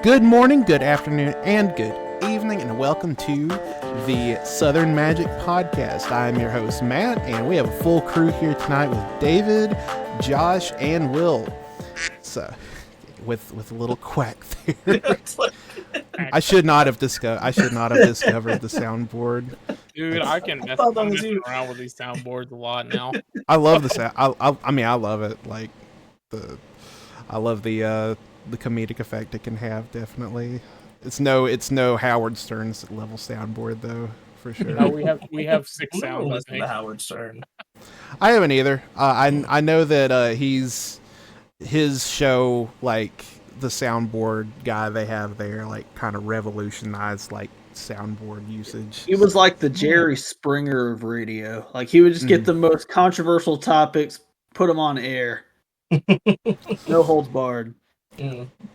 Good morning, good afternoon, and good evening, and welcome to the Southern Magic Podcast. I'm your host, Matt, and we have a full crew here tonight with David, Josh, and Will. So, with a little quack there. I should not have discovered the soundboard. Dude, I'm messing around with these soundboards a lot now. I love the sound. I love it. I love the comedic effect it can have. Definitely, it's no Howard Stern's level soundboard though, for sure. No, we have six sounds. Listen to Howard Stern. I haven't either. I know that his show, like the soundboard guy they have there, like kind of revolutionized like soundboard usage. He was like the Jerry Springer of radio. Like he would just get the most controversial topics, put them on air. No holds barred.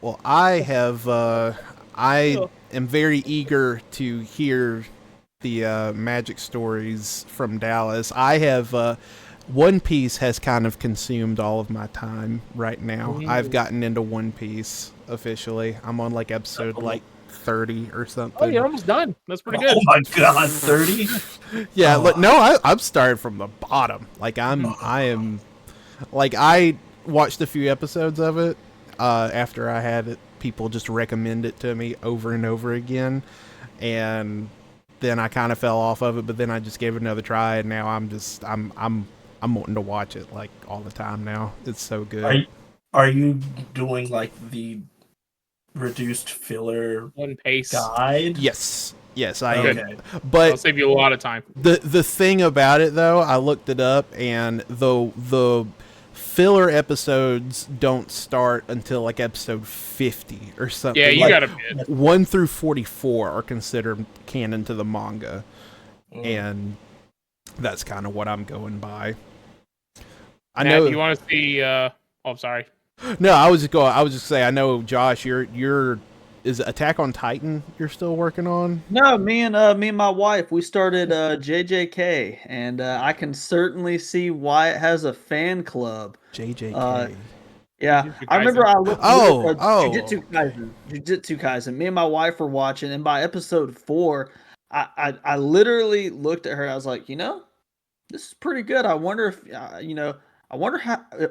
Well, I am very eager to hear the magic stories from Dallas. I have One Piece has kind of consumed all of my time right now. I've gotten into One Piece officially. I'm on like episode 30 or something. Oh, you're almost done. That's pretty good. Oh my god, 30? Yeah, I'm starting from the bottom. Like I watched a few episodes of it after I had people just recommend it to me over and over again, and then I kind of fell off of it. But then I just gave it another try, and now I'm wanting to watch it like all the time now. It's so good. Are you doing like the reduced filler One Piece guide? Yes, I am. Okay. But I'll save you a lot of time. The thing about it though, I looked it up, and the filler episodes don't start until like episode 50 or something. Yeah, you like, got a bit. 1 through 44 are considered canon to the manga, and that's kind of what I'm going by. Matt, you want to see? I'm sorry. No, I was just saying. I know, Josh, you're is it Attack on Titan you're still working on? No, me and my wife, we started JJK, and I can certainly see why it has a fan club. JJK. Yeah, I remember I looked at Jujutsu Kaisen. Me and my wife were watching, and by episode 4, I literally looked at her. I was like, this is pretty good. I wonder if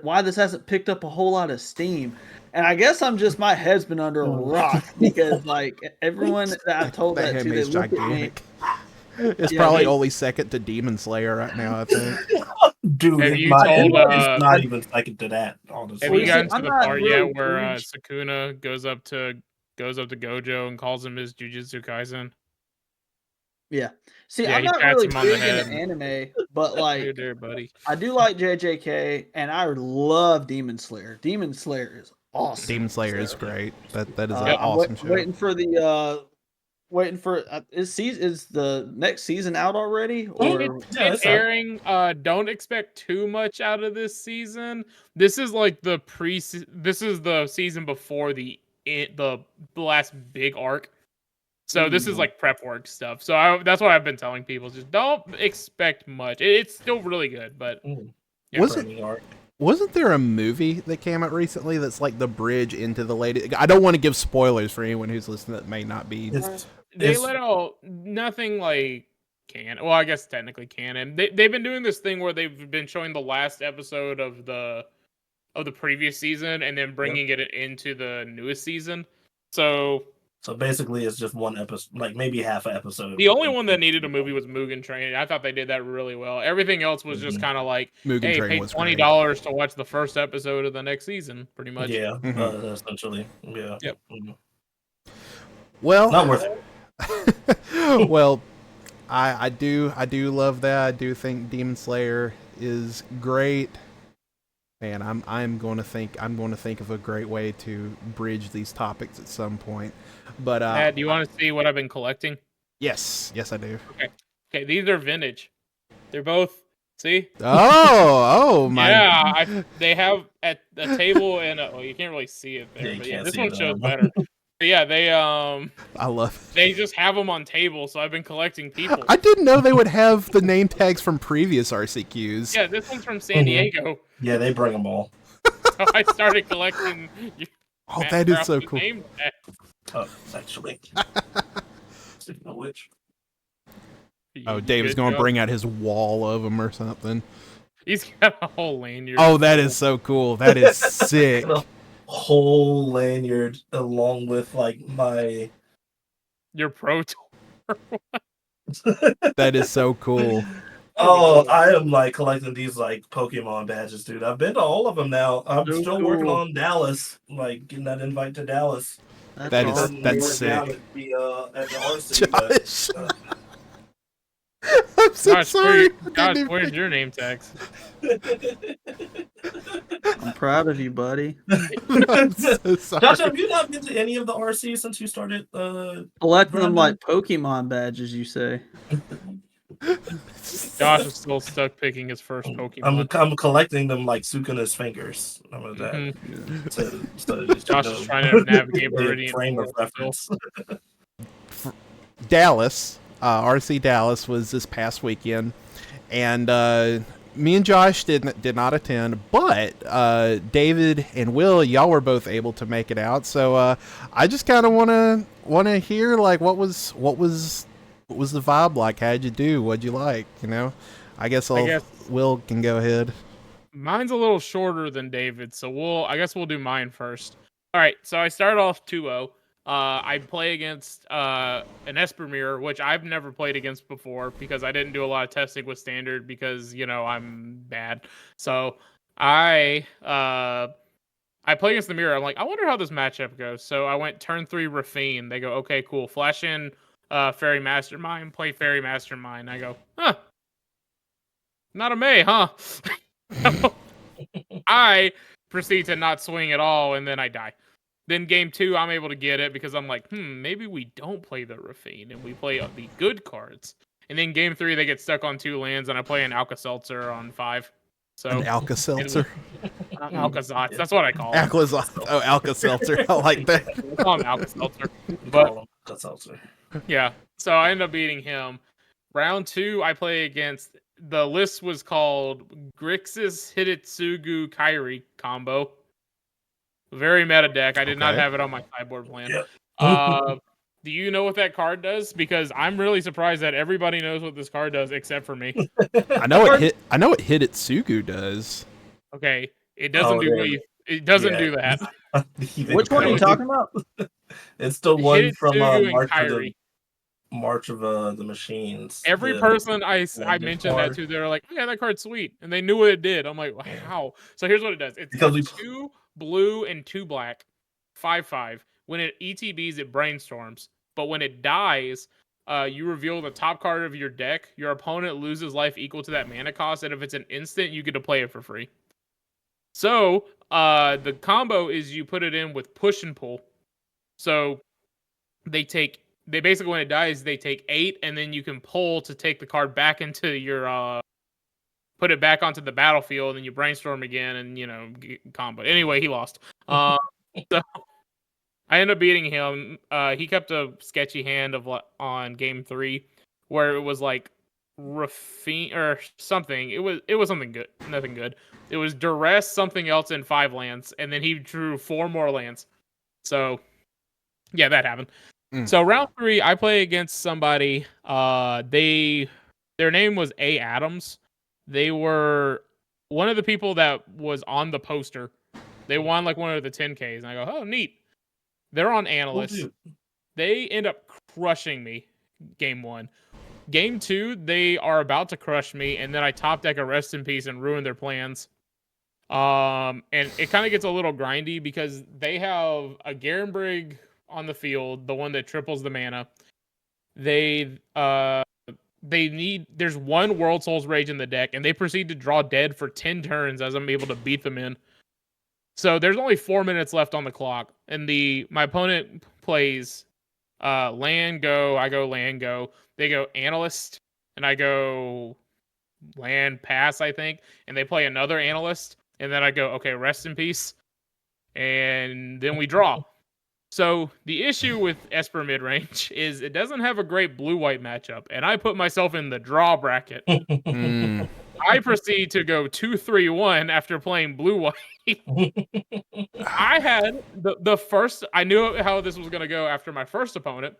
why this hasn't picked up a whole lot of steam. And I guess my head's been under a rock because like everyone that I told that to, they looked gigantic. at me. It's probably only second to Demon Slayer right now, I think. Dude, it's not even second to that, honestly. Have you gotten to the part yet where Sukuna goes up to Gojo and calls him his Jujutsu Kaisen? Yeah. See, Yeah, I'm not really big into anime, but like there, buddy. I do like JJK, and I love Demon Slayer. Demon Slayer is awesome. Demon Slayer is great. That is an awesome show. Waiting for is the next season out already? Or it's airing. Don't expect too much out of this season. This is like this is the season before the last big arc. So this is like prep work stuff. So that's what I've been telling people. Just don't expect much. It's still really good, but wasn't there a movie that came out recently that's like the bridge into the latest? I don't want to give spoilers for anyone who's listening that may not be. They let out nothing like canon. Well, I guess technically canon. They've been doing this thing where they've been showing the last episode of the previous season and then bringing it into the newest season. So basically, it's just one episode, like maybe half an episode. The only one that needed a movie was Mugen Train. I thought they did that really well. Everything else was just kind of like, Mugen hey, Train pay $20 to watch the first episode of the next season, pretty much. Yeah, essentially. Yeah. Yep. Well, not worth it. Well, I do love that. I do think Demon Slayer is great. And I'm going to think of a great way to bridge these topics at some point. But Dad, do you want to see what I've been collecting? Yes, I do. Okay, these are vintage. They're both. See? Oh my! Yeah, they have at the table, and you can't really see it there, but this one shows better. But yeah, they I love it. They just have them on tables, so I've been collecting people. I didn't know they would have the name tags from previous RCQs. Yeah, this one's from San Diego. Yeah, they bring them all. So I started collecting. Oh, that is so cool. Actually. Speaking of which. Oh, David's Good going to job. bring out his wall of them or something. He's got a whole lanyard. Oh, that is so cool. That is sick. A whole lanyard along with like my. Your pro tour. That is so cool. Oh, I am like collecting these like Pokemon badges, dude. I've been to all of them now. I'm So still working cool. on Dallas, like getting that invite to Dallas. That is- awesome. that's Went down sick. at the RC, but, Josh. I'm so Josh, sorry. Josh, where's your name tags? I'm proud of you, buddy. I'm so sorry. Josh, have you not been to any of the RCs since you started? Collecting them Brandon? like Pokemon badges, you say? Josh is still stuck picking his first Pokemon. I'm collecting them like Sukuna's fingers. How about that? Mhm. So Josh is trying to navigate a Meridian frame of Portal still. reference. Dallas, RC Dallas was this past weekend, and me and Josh did not attend, but David and Will, y'all were both able to make it out. So I just kind of want to hear like what was the vibe like? How'd you do? What'd you like? You know, I guess Will can go ahead. Mine's a little shorter than David's, so I guess we'll do mine first. All right, so I started off 2-0. I play against an Espermere, which I've never played against before because I didn't do a lot of testing with standard because I'm bad. So I play against the mirror. I'm like, I wonder how this matchup goes. So I went turn 3 Rafine. They go, okay, cool. Flash in Fairy Mastermind, play Fairy Mastermind. I go, huh? Not a May, huh? I proceed to not swing at all, and then I die. Then game 2, I'm able to get it because I'm like, maybe we don't play the Rafine and we play the good cards. And then game 3, they get stuck on 2 lands, and I play an Alka-Seltzer on 5. So An Alka-Seltzer. Alka-Zotz, that's what I call him. Oh, Alka-Seltzer. I like that. I call him Alka-Seltzer. But Alka-Seltzer. yeah, so I end up beating him. Round 2, I play against. The list was called Grixis Hidetsugu Kairi combo. Very meta deck. I did not Okay. have it on my sideboard plan. Yeah. Do you know what that card does? Because I'm really surprised that everybody knows what this card does except for me. I know what Hidetsugu does. Okay, it doesn't do yeah. what it doesn't do that. Which one are you talking about? It's the one from Hidetsugu and March of the Machines. Every person I mentioned that to, they're like, oh, yeah, that card's sweet. And they knew what it did. I'm like, how? So here's what it does. It's Because 2 blue and 2 black, 5/5. When it ETBs, it brainstorms. But when it dies, you reveal the top card of your deck. Your opponent loses life equal to that mana cost. And if it's an instant, you get to play it for free. So the combo is you put it in with push and pull. So they basically, when it dies, they take 8, and then you can pull to take the card back into your put it back onto the battlefield, and then you brainstorm again, and combo. Anyway, he lost. So I ended up beating him. He kept a sketchy hand on game 3, where it was like Rafine or something. It was something good, nothing good. It was duress something else in 5 lands, and then he drew 4 more lands. So yeah, that happened. So round 3, I play against somebody. Their name was A. Adams. They were one of the people that was on the poster. They won like one of the 10Ks, and I go, oh, neat. They're on analysts. They end up crushing me game 1. Game 2, they are about to crush me, and then I top deck a Rest in Peace and ruin their plans. And it kind of gets a little grindy because they have a Garenbrig on the field, the one that triples the mana. There's one World Souls Rage in the deck, and they proceed to draw dead for 10 turns as I'm able to beat them in. So there's only 4 minutes left on the clock, and my opponent plays land go, I go land go. They go analyst, and I go land pass, I think, and they play another analyst, and then I go, okay, rest in peace, and then we draw. So the issue with Esper midrange is it doesn't have a great blue-white matchup, and I put myself in the draw bracket. I I proceed to go 2-3-1 after playing blue white. I had the first. I knew how this was gonna go after my first opponent.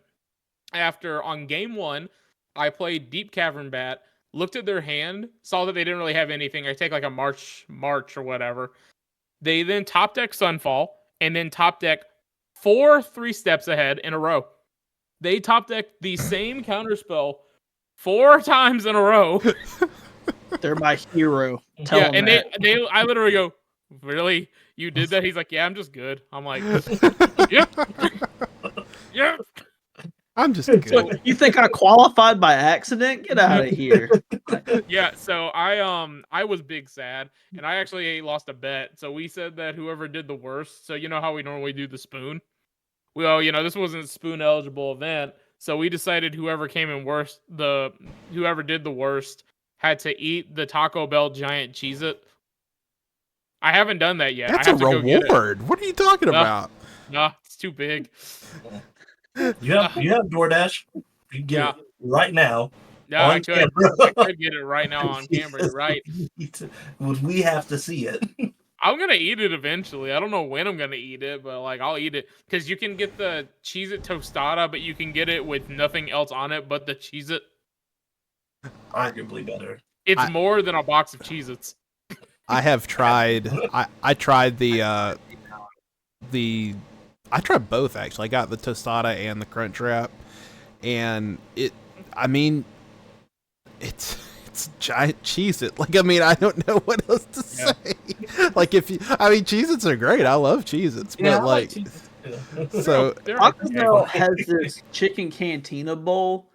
After on game 1, I played Deep Cavern Bat. Looked at their hand, saw that they didn't really have anything. I take like a March or whatever. They then top deck Sunfall and then top deck 4 3-steps ahead in a row. They top deck the same counterspell 4 times in a row. They're my hero. Tell Yeah, them and that. I literally go, really? You did that? He's like, yeah, I'm just good. I'm like, yeah, yeah. I'm just good. You think I qualified by accident? Get out of here. Yeah, so I was big sad, and I actually lost a bet. So we said that whoever did the worst. So you know how we normally do the spoon. Well, this wasn't a spoon eligible event, so we decided whoever came in worst, whoever did the worst, had to eat the Taco Bell giant Cheez-It. I haven't done that yet. That's I a have to go get it. reward. What are you talking about? No, it's too big. You have DoorDash. You can get it right now. No, on I could. camera. I could get it right now on camera. You're right. Would we have to see it? I'm gonna eat it eventually. I don't know when I'm gonna eat it, but like I'll eat it because you can get the Cheez-It tostada, but you can get it with nothing else on it but the Cheez-It. Arguably better. It's more than a box of Cheez-Its. I have tried. I tried I tried both actually. I got the tostada and the Crunch Wrap, and it's giant Cheez-It. Like, I mean, I don't know what else to say. Like, Cheez-Its are great. I love Cheez-Its, but like so Taco Bell has this chicken cantina bowl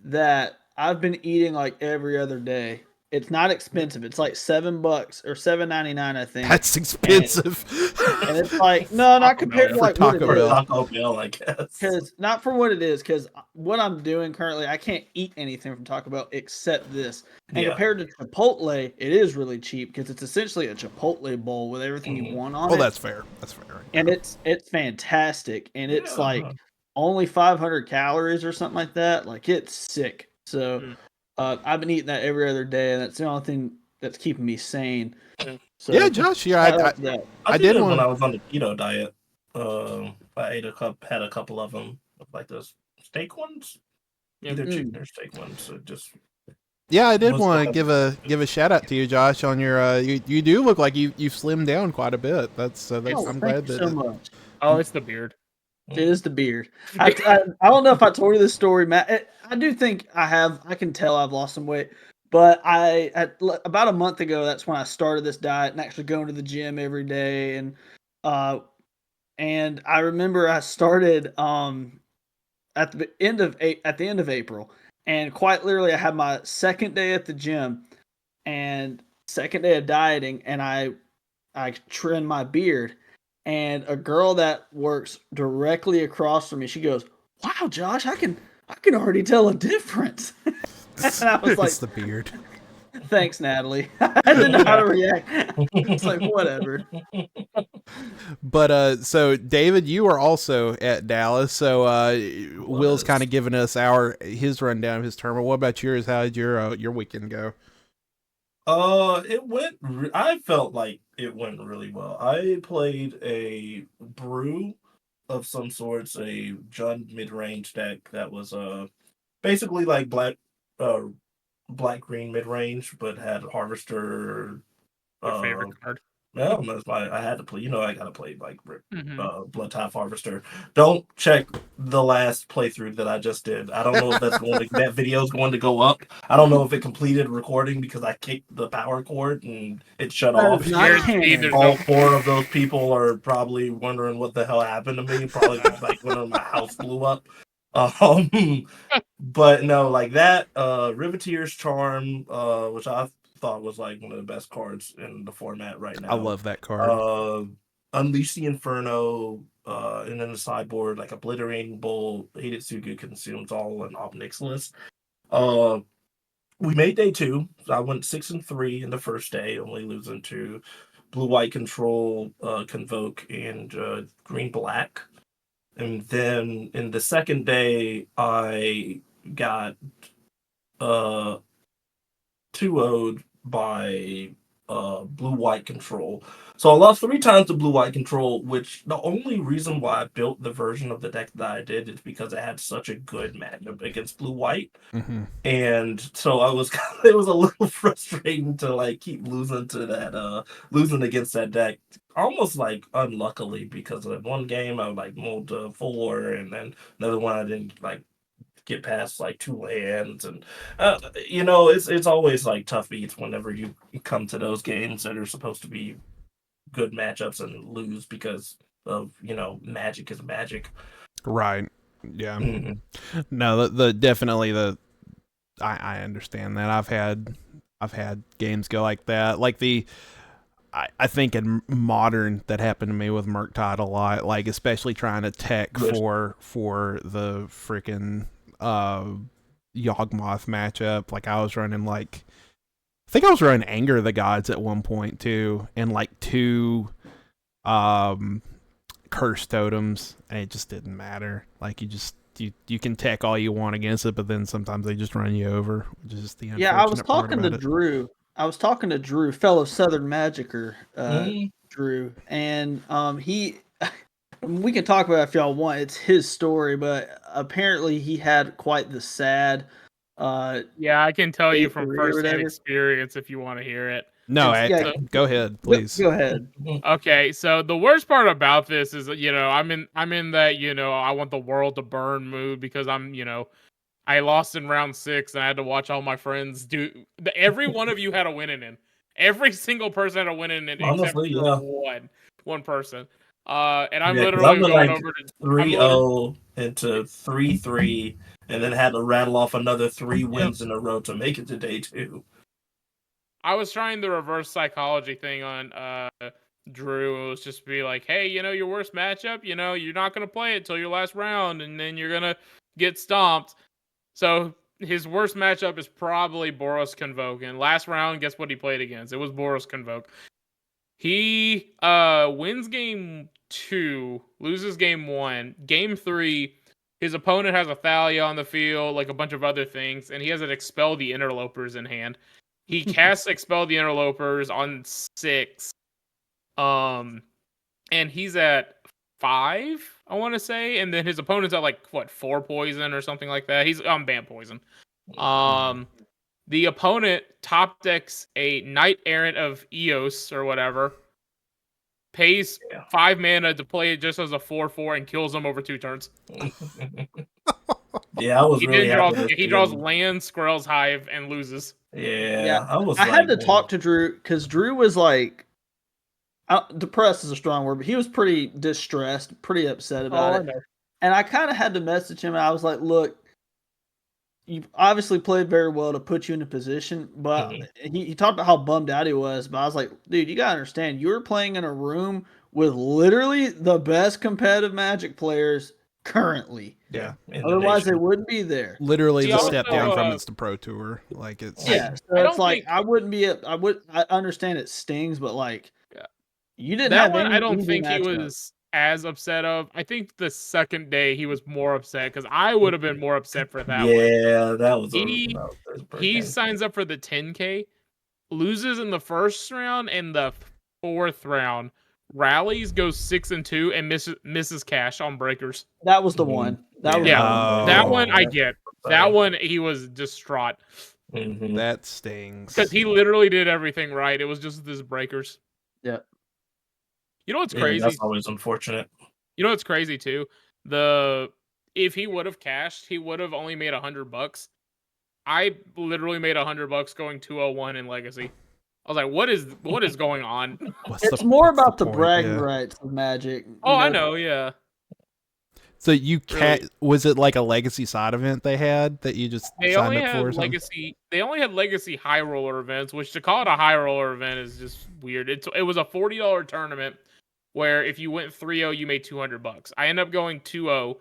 that I've been eating like every other day. It's not expensive. It's like $7 or $7.99, I think. That's expensive. And it's like not compared to like Taco Bell. Taco Bell, I guess. Because not for what it is. Because what I'm doing currently, I can't eat anything from Taco Bell except this. And compared to Chipotle, it is really cheap because it's essentially a Chipotle bowl with everything you want on it. Oh, that's fair. That's fair. And it's fantastic, and it's like only 500 calories or something like that. Like, it's sick. So I've been eating that every other day, and that's the only thing that's keeping me sane. So, yeah, Josh. Yeah, I did one when I was on the keto diet. I had a couple of them, like those steak ones, either chicken or steak ones. So just yeah, I did want to give a shout out to you, Josh, on your. You do look like you've slimmed down quite a bit. That's I'm glad that. So much. Oh, it's the beard. It is the beard. I don't know if I told you this story, Matt. I do think I have. I can tell I've lost some weight. But about a month ago, that's when I started this diet and actually going to the gym every day. And I remember I started at the end of April, and quite literally, I had my second day at the gym and second day of dieting, and I trimmed my beard. And a girl that works directly across from me, she goes, "Wow, Josh, I can already tell a difference." And I was like, "It's the beard." Thanks, Natalie. I didn't know how to react. It's like, whatever. But so David, you are also at Dallas. So Will's kind of giving us his rundown of his tournament. What about yours? How did your weekend go? I felt like it went really well. I played a brew of some sorts, a Jund mid-range deck that was basically like black green mid-range, but had Harvester. Your favorite card? No, that's why I had to play. I gotta play like Blood Tithe Harvester. Don't check the last playthrough that I just did. I don't know if that video is going to go up. I don't know if it completed recording because I kicked the power cord and it shut off. All 4 of those people are probably wondering what the hell happened to me. Probably like when my house blew up. But no, like that Riveteer's Charm, which I thought was like one of the best cards in the format right now. I love that card. Unleash the Inferno, and then the sideboard, like Obliterating Bolt, Hated Suga Consumes all an Obnix list. We made day 2. So I went 6-3 in the first day, only losing to Blue-White Control, Convoke, and Green-Black. And then in the second day, I got 2-0'd by blue-white control. So I lost 3 times to blue-white control, which the only reason why I built the version of the deck that I did is because it had such a good matchup against blue-white. Mm-hmm. And so I was it was a little frustrating to like keep losing to that losing against that deck, almost like unluckily, because of one game I like moved to 4, and then another one I didn't like get past like 2 lands. And it's always like tough beats whenever you come to those games that are supposed to be good matchups and lose because of magic is magic. Right. Yeah. Mhm. No, the definitely the I understand that. I've had games go like that. Like I think in modern that happened to me with Murktide a lot. Like especially trying to tech Good. for the freaking Yawgmoth matchup. Like I was running like I think I was running Anger of the Gods at one point too, and like 2 curse totems, and it just didn't matter. Like you can tech all you want against it, but then sometimes they just run you over, which is just the Yeah, I was unfortunate part talking to about it. Drew. I was talking to Drew, fellow Southern Magicer, Mhm. Drew, and he. We can talk about it if y'all want. It's his story, but apparently he had quite the sad. Yeah, I can tell you Eighth from career or firsthand whatever. experience if you want to hear it. No, Yeah, go ahead, go, please. go ahead. Okay, so the worst part about this is that, I'm in that, I want the world to burn mood because I lost in round 6 and I had to watch all my friends do. Every one of you had a win in it. Every single person had a win in it except Honestly, for yeah. one person. And I'm Yeah, because I literally went going like over to. I'm literally. 3-0 into 3-3, and then had to rattle off another 3 Yep. wins in a row to make it to day 2. I was trying the reverse psychology thing on Drew. It was just be like, hey, your worst matchup, you're not gonna play it till your last round, and then you're gonna get stomped. So his worst matchup is probably Boros Convoke. And last round, guess what he played against? It was Boros Convoke. He wins game 2, loses game 1. Game 3, his opponent has a Thalia on the field, like a bunch of other things, and he has an Expel the Interlopers in hand. He casts Expel the Interlopers on 6. And he's at 5, I want to say, and then his opponent's at like 4 poison or something like that. He's on ban poison. The opponent top decks a Knight Errant of Eos or whatever, pays 5 mana to play it just as a 4/4 and kills him over 2 turns. Yeah, I was really happy to He see draws him. land, Squirrel's Hive, and loses. Yeah, I had to talk to Drew because Drew was like, depressed is a strong word, but he was pretty distressed, pretty upset about it. I know. And I kind of had to message him. And I was like, look, you obviously played very well to put you in a position, but he talked about how bummed out he was. But I was like, dude, you gotta understand, you were playing in a room with literally the best competitive Magic players currently. Yeah. Otherwise, they wouldn't be there. Literally He the also, step down from it's the Pro Tour. Like it's Yeah, so I it's don't like think- I wouldn't be. I understand it stings, but like, you didn't that have one. any. I don't easy think he matchup. was as upset of. I think the second day he was more upset because I would have been more upset for that one. Yeah, that was He signs up for the 10K, loses in the first round, and the 4th round rallies, goes 6-2, and misses cash on breakers. That was the one. That was that one I yeah. get. That one he was distraught that stings. because he literally did everything right. It was just this breakers. Yeah. You know what's Yeah, crazy? that's always unfortunate. You know what's crazy too? If he would have cashed, he would have only made $100. I literally made $100 going 201 in Legacy. I was like, what is going on? It's more about the point? bragging rights of Magic. I know, yeah. So you was it like a Legacy side event they had that you just signed up for? They only had Legacy High Roller events, which to call it a High Roller event is just weird. It was a $40 tournament where if you went 3-0, you made $200. I ended up going 2-0,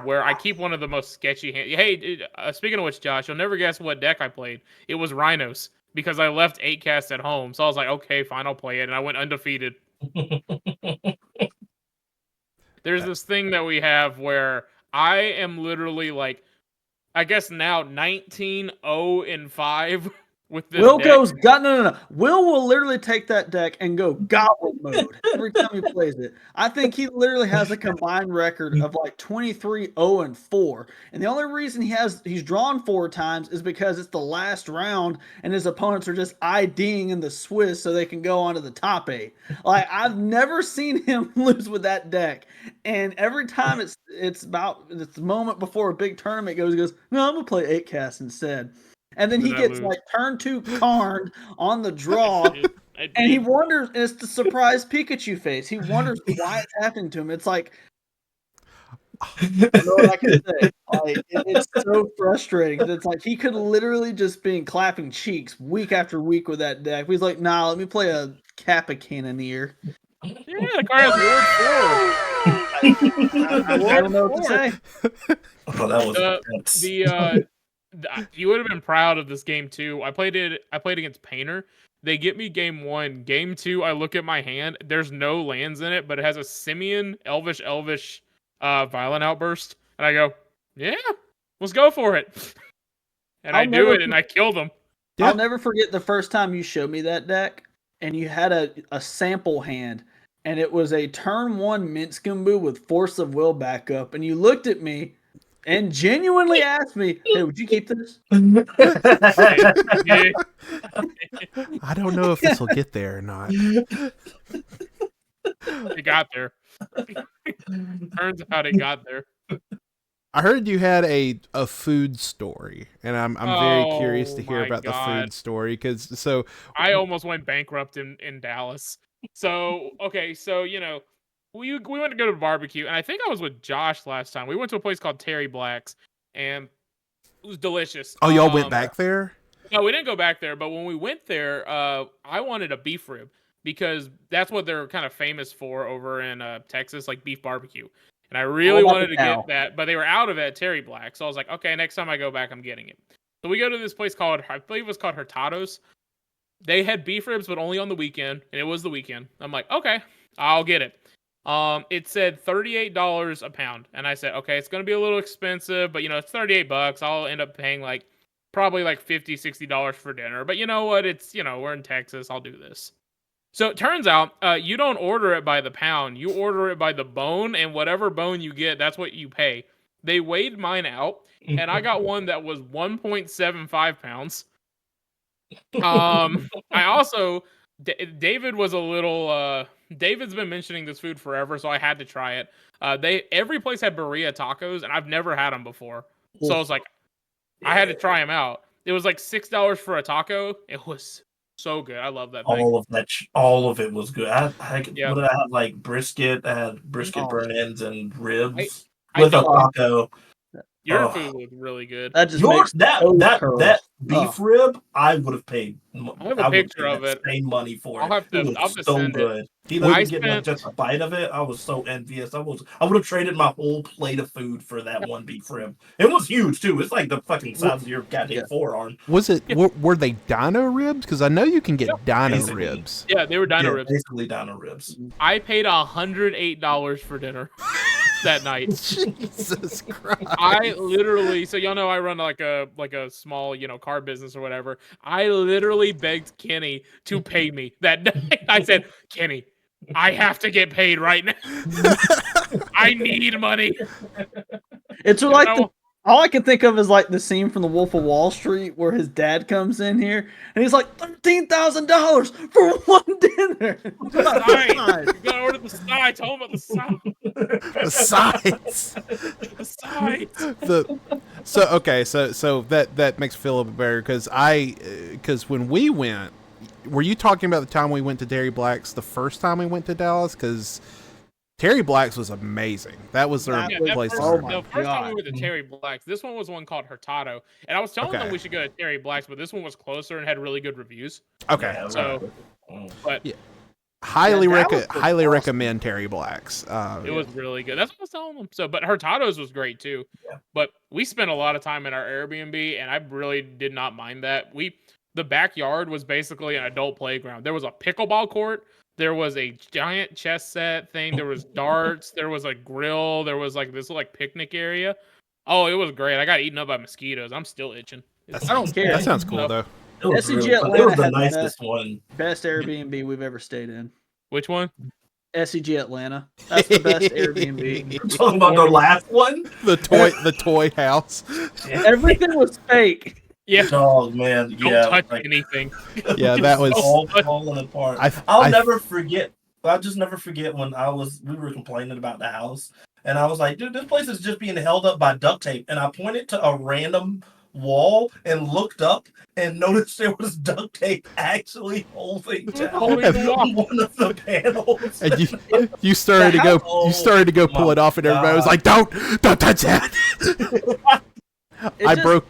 where I keep one of the most sketchy hands. Hey, dude, speaking of which, Josh, you'll never guess what deck I played. It was Rhinos because I left 8 casts at home, so I was like, okay, fine, I'll play it, and I went undefeated. There's this thing that we have where I am literally like, I guess now 19-0-5 with this Will deck. goes no. Will literally take that deck and go goblin mode every time he plays it. I think he literally has a combined record of like 23-0-4. And the only reason he's drawn 4 times is because it's the last round and his opponents are just IDing in the Swiss so they can go on to the top 8. Like, I've never seen him lose with that deck. And every time it's the moment before a big tournament he goes, no, I'm gonna play 8 cast instead. And then he gets like turn 2 Karned on the draw, and he wonders, and it's the surprise Pikachu face. He wonders why it's happening to him. It's like, I don't know what I can say. Like, it's so frustrating. It's like he could literally just be clapping cheeks week after week with that deck. He's like, nah, let me play a Kappa Cannoneer. Yeah, the card has Ward 4. I don't know what to say. Oh, that was you would have been proud of this game too. I played against Painter. They get me game 1. Game 2, I look at my hand. There's no lands in it, but it has a Simian, Elvish, Violent Outburst. And I go, yeah, let's go for it. And I do it, and I kill them. I'll never forget the first time you showed me that deck, and you had a sample hand, and it was a turn 1 Minskimbu with Force of Will backup, and you looked at me and genuinely asked me, hey, would you keep this? I don't know if this will get there or not. It got there. Turns out it got there. I heard you had a food story, and I'm very curious to hear about the food story because I almost went bankrupt in Dallas. So we went to go to a barbecue, and I think I was with Josh last time. We went to a place called Terry Black's, and it was delicious. Oh, y'all went back there? No, we didn't go back there, but when we went there, I wanted a beef rib because that's what they're kind of famous for over in Texas, like beef barbecue. And I really wanted to get that, but they were out of it at Terry Black. So I was like, okay, next time I go back, I'm getting it. So we go to this place called, I believe it was called Hurtado's. They had beef ribs, but only on the weekend, and it was the weekend. I'm like, okay, I'll get it. It said $38 a pound, and I said, okay, it's gonna be a little expensive, but it's $38. I'll end up paying probably $50-$60 for dinner. But you know what? It's we're in Texas. I'll do this. So it turns out you don't order it by the pound. You order it by the bone, and whatever bone you get, that's what you pay. They weighed mine out, and I got one that was 1.75 pounds. I also, David was a little, David's been mentioning this food forever, so I had to try it. Every place had birria tacos, and I've never had them before. So I was like, I had to try them out. It was like $6 for a taco. It was so good. I love that thing. All of it was good. What did I have? Like brisket. I had brisket burn-ins and ribs with a taco. Your food was really good. That just that beef rib, I would have paid. I have a picture of it. Paid money for it. It was so good. He let me get just a bite of it. I was so envious. I would have traded my whole plate of food for that one beef rib. It was huge too. It's like the fucking size of your goddamn forearm. Was it? Were they dino ribs? Because I know you can get dino ribs. Yeah, they were dino ribs. Basically dino ribs. I paid $108 for dinner that night. Jesus Christ! I literally, so y'all know I run like a small car business or whatever. I literally begged Kenny to pay me that night. I said, Kenny, I have to get paid right now. I need money. It's like all I can think of is like the scene from The Wolf of Wall Street where his dad comes in here and he's like $13,000 for one dinner. You gotta order the side. Tell him about the side. The sides. The sides. So that makes me feel a little bit better because when we went, were you talking about the time we went to Terry Black's the first time we went to Dallas? Because Terry Black's was amazing. That was their place. The first time we went to Terry Black's, this one was one called Hurtado. And I was telling them we should go to Terry Black's, but this one was closer and had really good reviews. Okay. Highly recommend Terry Black's. It was really good. That's what I was telling them. But Hurtado's was great too. Yeah. But we spent a lot of time in our Airbnb, and I really did not mind that. The backyard was basically an adult playground. There was a pickleball court. There was a giant chess set thing. There was darts. There was a grill. There was this picnic area. Oh, it was great. I got eaten up by mosquitoes. I'm still itching. I don't care. That sounds cool though. It was SCG really fun. It Atlanta was the had the nicest one. best Airbnb we've ever stayed in. Which one? SCG Atlanta. That's the best Airbnb. You're talking about the last one? the toy house. Everything was fake. Yeah. Oh man, Don't yeah. touch like, anything. Yeah, it's that was- all falling apart. I'll never forget. I'll just never forget when we were complaining about the house, and I was like, dude, this place is just being held up by duct tape. And I pointed to a random wall and looked up and noticed there was duct tape actually holding down Holding the wall. one of the panels. And you started to go pull it off, and everybody was like, don't touch that. Broke.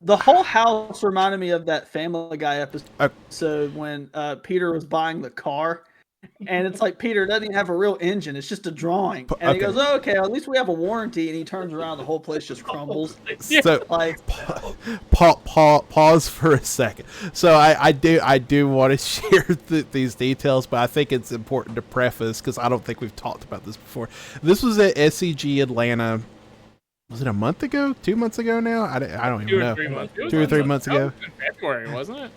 The whole house reminded me of that Family Guy episode when Peter was buying the car. And it's like, Peter doesn't even have a real engine. It's just a drawing. And he goes, oh, okay, at least we have a warranty. And he turns around, the whole place just crumbles. So Like, pause for a second. So I do want to share these details, but I think it's important to preface because I don't think we've talked about this before. This was at SCG Atlanta. Was it a month ago? 2 months ago now? I don't even know. 2 or 3 months. 2 or 3 months ago. That was in February, wasn't it?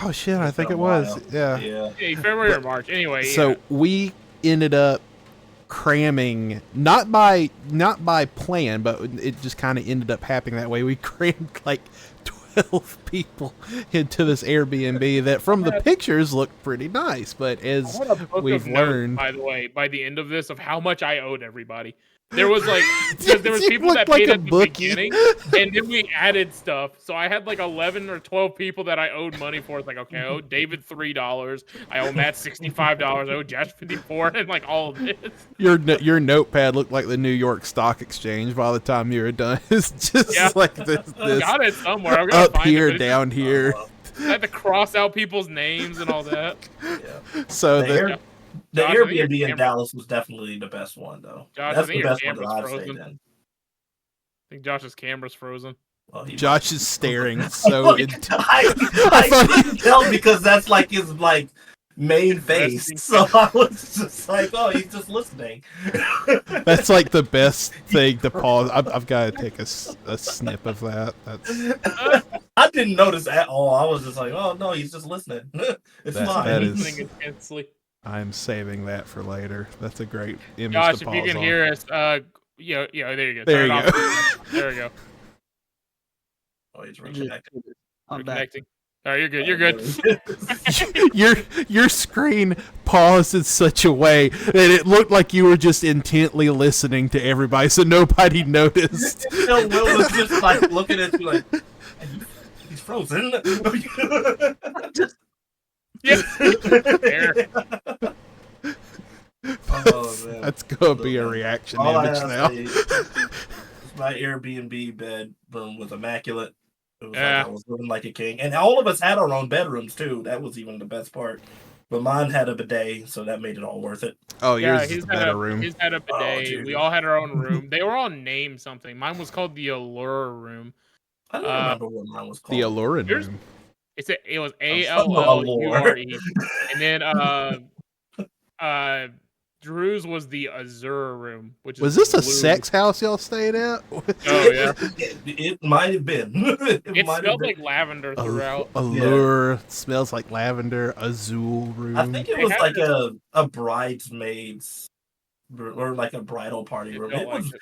Oh shit! I think it was. Yeah. Yeah, February or March. Anyway. So we ended up cramming, not by plan, but it just kind of ended up happening that way. We crammed like 12 people into this Airbnb that, from the pictures, looked pretty nice. But as we've learned, by the way, by the end of this, of how much I owed everybody. There was like there was people that like paid a at the bookie. beginning, and then we added stuff. So I had like 11 or 12 people that I owed money for. It's like, okay, I owe David $3, I owe Matt $65, I owe Josh $54, and like all of this. Your notepad looked like the New York Stock Exchange by the time you were done. It's just like this Got it somewhere. I'm gonna up find here, it, down here. I had to cross out people's names and all that. Yeah. So The Josh, Airbnb in Dallas was definitely the best one, though. Josh, That's I the think your best one that camera's I've stayed frozen. in. I think Josh's camera's frozen. Well, Josh is staring so I couldn't tell because that's like his main face. So I was just like, oh, he's just listening. That's like the best thing to pause. I've got to take a snip of that. That's I didn't notice at all. I was just like, oh no, he's just listening. It's fine. that is- Listening intensely. I'm saving that for later. That's a great image Josh, to if pause you can on. hear us, yeah, there you go. There Turn you it go. off. There we go. Oh, he's reconnecting. I'm back. Reconnecting. All right, you're good. You're good. your screen paused in such a way that it looked like you were just intently listening to everybody, so nobody noticed. Will was just like looking at you like, he's frozen. Yeah. There. Oh, man. That's gonna be a reaction All I image have to now. say is my Airbnb bedroom was immaculate. It was Yeah. like I was living like a king, and all of us had our own bedrooms too. That was even the best part. But mine had a bidet, so that made it all worth it. Oh, Yeah, yours is he's the better room. He's had a bidet. dude. We all had our own room. They were all named something. Mine was called the Allure room. I don't remember what mine was called. The Allurin Yours- room. It was Allure. ALLURE, and then Drew's was the Azure room, which Was is this a blue. sex house y'all stayed at? Oh yeah, It might have been. it might have smelled been. like lavender throughout. Allure smells like lavender. Azul room. I think it They was had like this- a bridesmaids or like a bridal party It room. felt It like was it.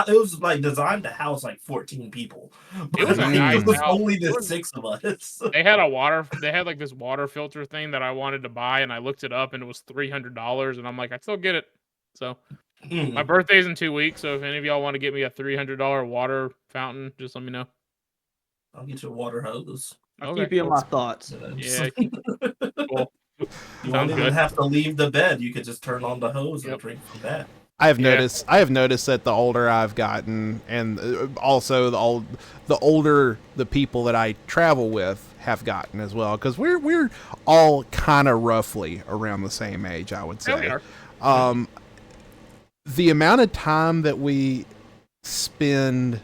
it was like designed to house like 14 people. It was a But nice it was house. only It the was- 6 of us. They had like this water filter thing that I wanted to buy, and I looked it up, and it was $300, and I'm like, I still get it. So my birthday's in 2 weeks, so if any of y'all want to get me a $300 water fountain, just let me know. I'll get you a water hose. I'll Okay. keep you in my thoughts. Yeah, cool. You Sounds won't even good. have to leave the bed. You could just turn on the hose and Yep. drink from that. I have Yeah. noticed that the older I've gotten, and also the older the people that I travel with have gotten as well, because we're all kind of roughly around the same age, I would There we say. are. The amount of time that we spend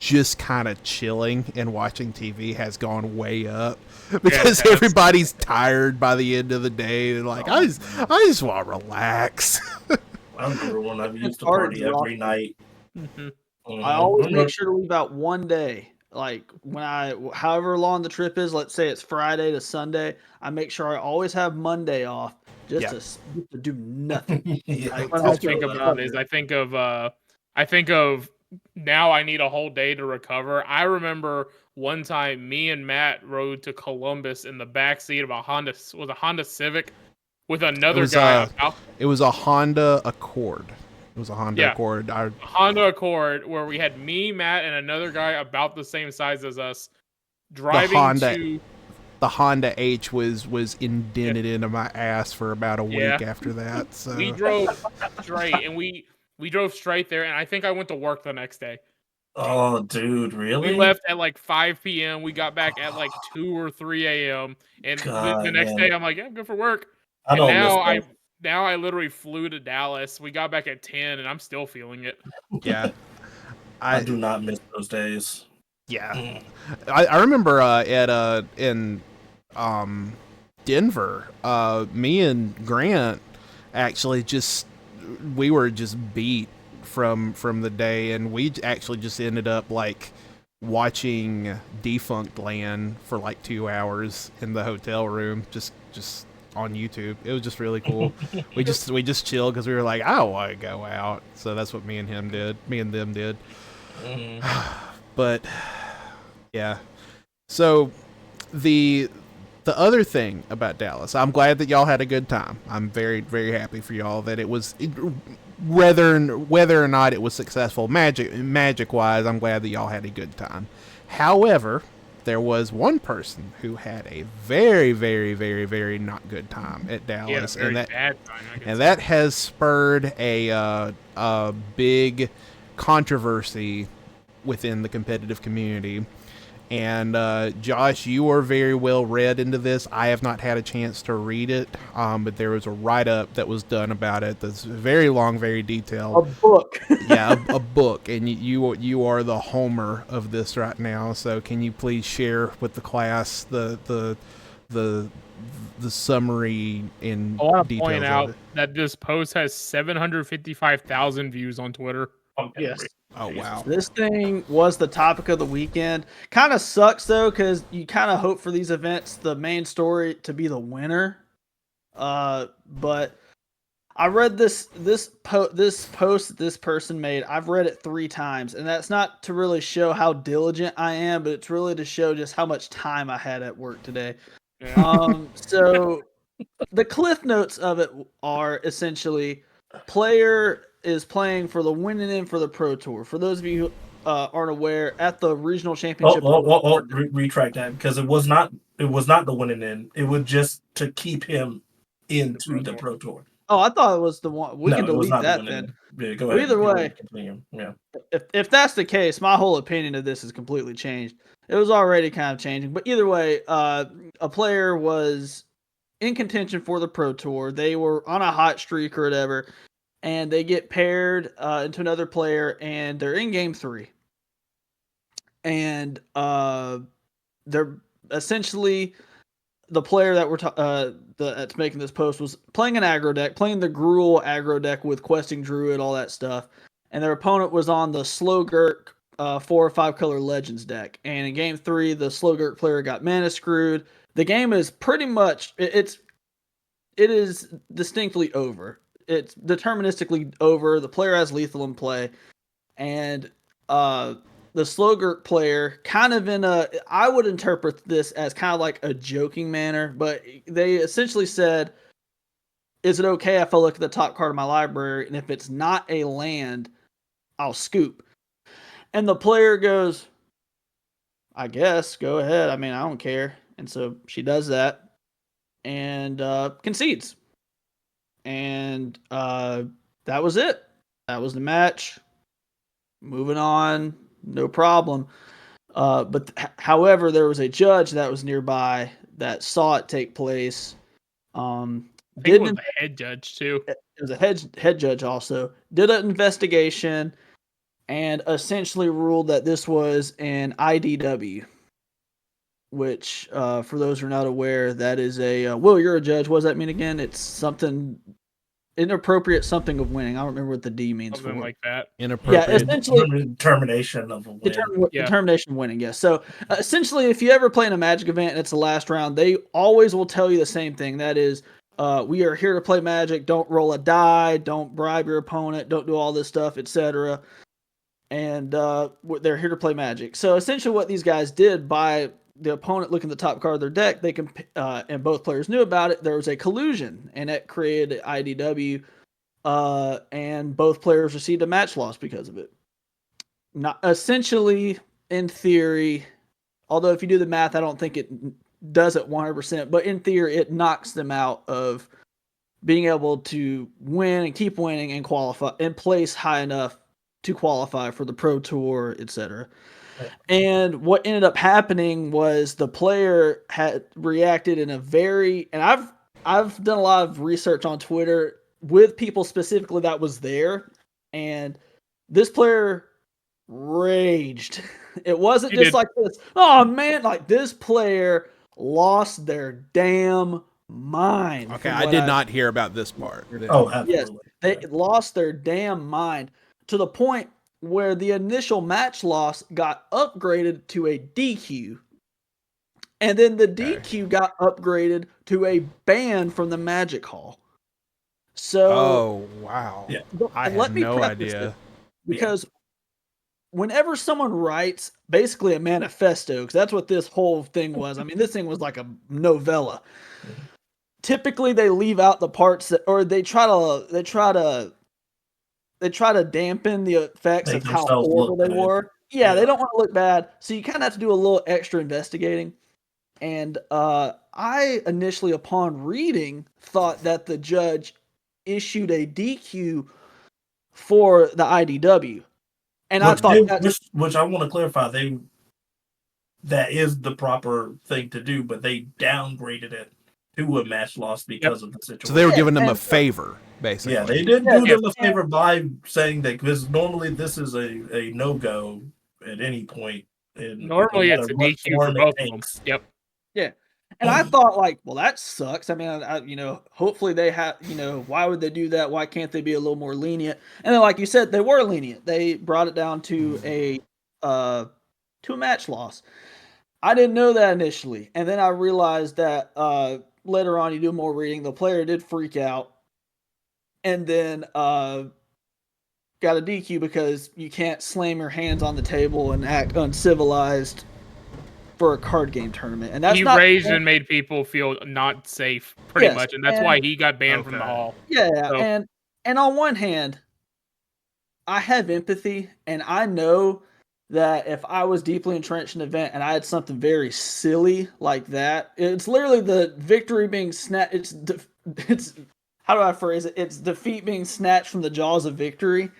just kind of chilling and watching TV has gone way up because it has. everybody's tired by the end of the day. They're like, I just want to relax. I remember when I used to hard party to every night. Mhm. I always make sure to leave out one day Like however long the trip is, let's say it's Friday to Sunday, I make sure I always have Monday off just to do nothing. Yeah, What I think about is I think of now I need a whole day to recover. I remember one time me and Matt rode to Columbus in the backseat of a Honda Civic with another guy. It was a Honda Accord. It was a Honda Accord. A Honda Accord where we had me, Matt, and another guy about the same size as us driving the Honda H was indented into my ass for about a week after that. So we drove straight, and we drove straight there, and I think I went to work the next day. Oh, dude, really? We left at like 5 p.m. We got back at like 2 or 3 a.m. And the next day, I'm like, yeah, I'm good for work. Now I literally flew to Dallas. We got back at 10, and I'm still feeling it. Yeah. I do not miss those days. Yeah. I remember in Denver, me and Grant actually we were just beat from the day, and we actually just ended up like watching Defunct Land for like 2 hours in the hotel room, just on YouTube. It was just really cool. we just chilled because we were like, I don't want to go out. So that's what me and them did. But yeah. So the other thing about Dallas, I'm glad that y'all had a good time. I'm very, very happy for y'all that it was whether or not it was successful magic wise. I'm glad that y'all had a good time. However, there was one person who had a very, very, very, very not good time at Dallas, and that has spurred a big controversy within the competitive community. And Josh, you are very well read into this. I have not had a chance to read it, but there was a write-up that was done about it that's very long, very detailed. A book. Yeah, a book. And you are the Homer of this right now. So can you please share with the class the summary in details? I want to point out that this post has 755,000 views on Twitter. Yes. Oh, wow. This thing was the topic of the weekend. Kind of sucks, though, because you kind of hope for these events, the main story to be the winner. But I read this post this person made. I've read it 3 times, and that's not to really show how diligent I am, but it's really to show just how much time I had at work today. Yeah. So the cliff notes of it are essentially player is playing for the winning in for the Pro Tour. For those of you who aren't aware, at the regional championship. Retract that, because it was not the winning in. It was just to keep him into the Pro Tour. Oh, I thought it was the one. We can delete that then. Yeah, go ahead. Either way, yeah. If that's the case, my whole opinion of this has completely changed. It was already kind of changing, but either way, a player was in contention for the Pro Tour. They were on a hot streak or whatever, and they get paired into another player, and they're in game 3. And they're essentially the player that that's making this post was playing an aggro deck, playing the Gruul aggro deck with Questing Druid, all that stuff. And their opponent was on the Slogurk 4 or 5 color Legends deck. And in game 3, the Slogurk player got mana screwed. The game is pretty much it is distinctly over. It's deterministically over. The player has lethal in play, and the Slogurk player kind of I would interpret this as kind of like a joking manner, but they essentially said, is it okay if I look at the top card of my library, and if it's not a land, I'll scoop? And the player goes, I guess, go ahead. I mean, I don't care. And so she does that and concedes. And that was it. That was the match. Moving on, no problem. However, there was a judge that was nearby that saw it take place. I think it was a head judge too. It was a head judge also. Did an investigation and essentially ruled that this was an IDW. Which, for those who are not aware, that is a... Will, you're a judge. What does that mean again? It's something... inappropriate something of winning. I don't remember what the D means Something for like that. Inappropriate. Yeah, essentially Determination of a win. Determination winning. Yes. So essentially, if you ever play in a Magic event and it's the last round, they always will tell you the same thing. That is, we are here to play Magic. Don't roll a die. Don't bribe your opponent. Don't do all this stuff, etc. And they're here to play Magic. So essentially, what these guys did by the opponent looking at the top card of their deck, they can and both players knew about it. There was a collusion, and it created IDW. And both players received a match loss because of it. Not essentially, in theory, although if you do the math, I don't think it does it 100%, but in theory, it knocks them out of being able to win and keep winning and qualify and place high enough to qualify for the Pro Tour, etc. And what ended up happening was the player had reacted in a very, and I've done a lot of research on Twitter with people specifically that was there, and this player raged. It wasn't just like this. Oh man, like this player lost their damn mind. Okay, I did not hear about this part. Oh, absolutely. Yes, they lost their damn mind to the point where the initial match loss got upgraded to a DQ. And then the DQ got upgraded to a ban from the Magic Hall. So, oh wow, yeah, I had no idea. Because whenever someone writes basically a manifesto, because that's what this whole thing was. I mean, this thing was like a novella. Typically, they leave out the parts that, or they try to dampen the effects of how horrible they were. Yeah, they don't want to look bad, so you kind of have to do a little extra investigating. And I initially, upon reading, thought that the judge issued a DQ for the IDW, and I thought which I want to clarify, that is the proper thing to do, but they downgraded it to a match loss because of the situation. So they were giving them a favor, basically. Yeah, they did do them a favor by saying that, because normally this is a no-go at any point. Normally it's a DQ for both of them. Yep. Yeah. And I thought, like, well, that sucks. I mean, hopefully they have, why would they do that? Why can't they be a little more lenient? And then, like you said, they were lenient. They brought it down to a match loss. I didn't know that initially. And then I realized that later on, you do more reading, the player did freak out and then got a DQ because you can't slam your hands on the table and act uncivilized for a card game tournament. And that's he raged and made people feel not safe pretty much, and that's why he got banned from the hall. Yeah, so. And on one hand, I have empathy, and I know that if I was deeply entrenched in an event and I had something very silly like that, it's literally the victory being snatched. It's how do I phrase it? It's defeat being snatched from the jaws of victory.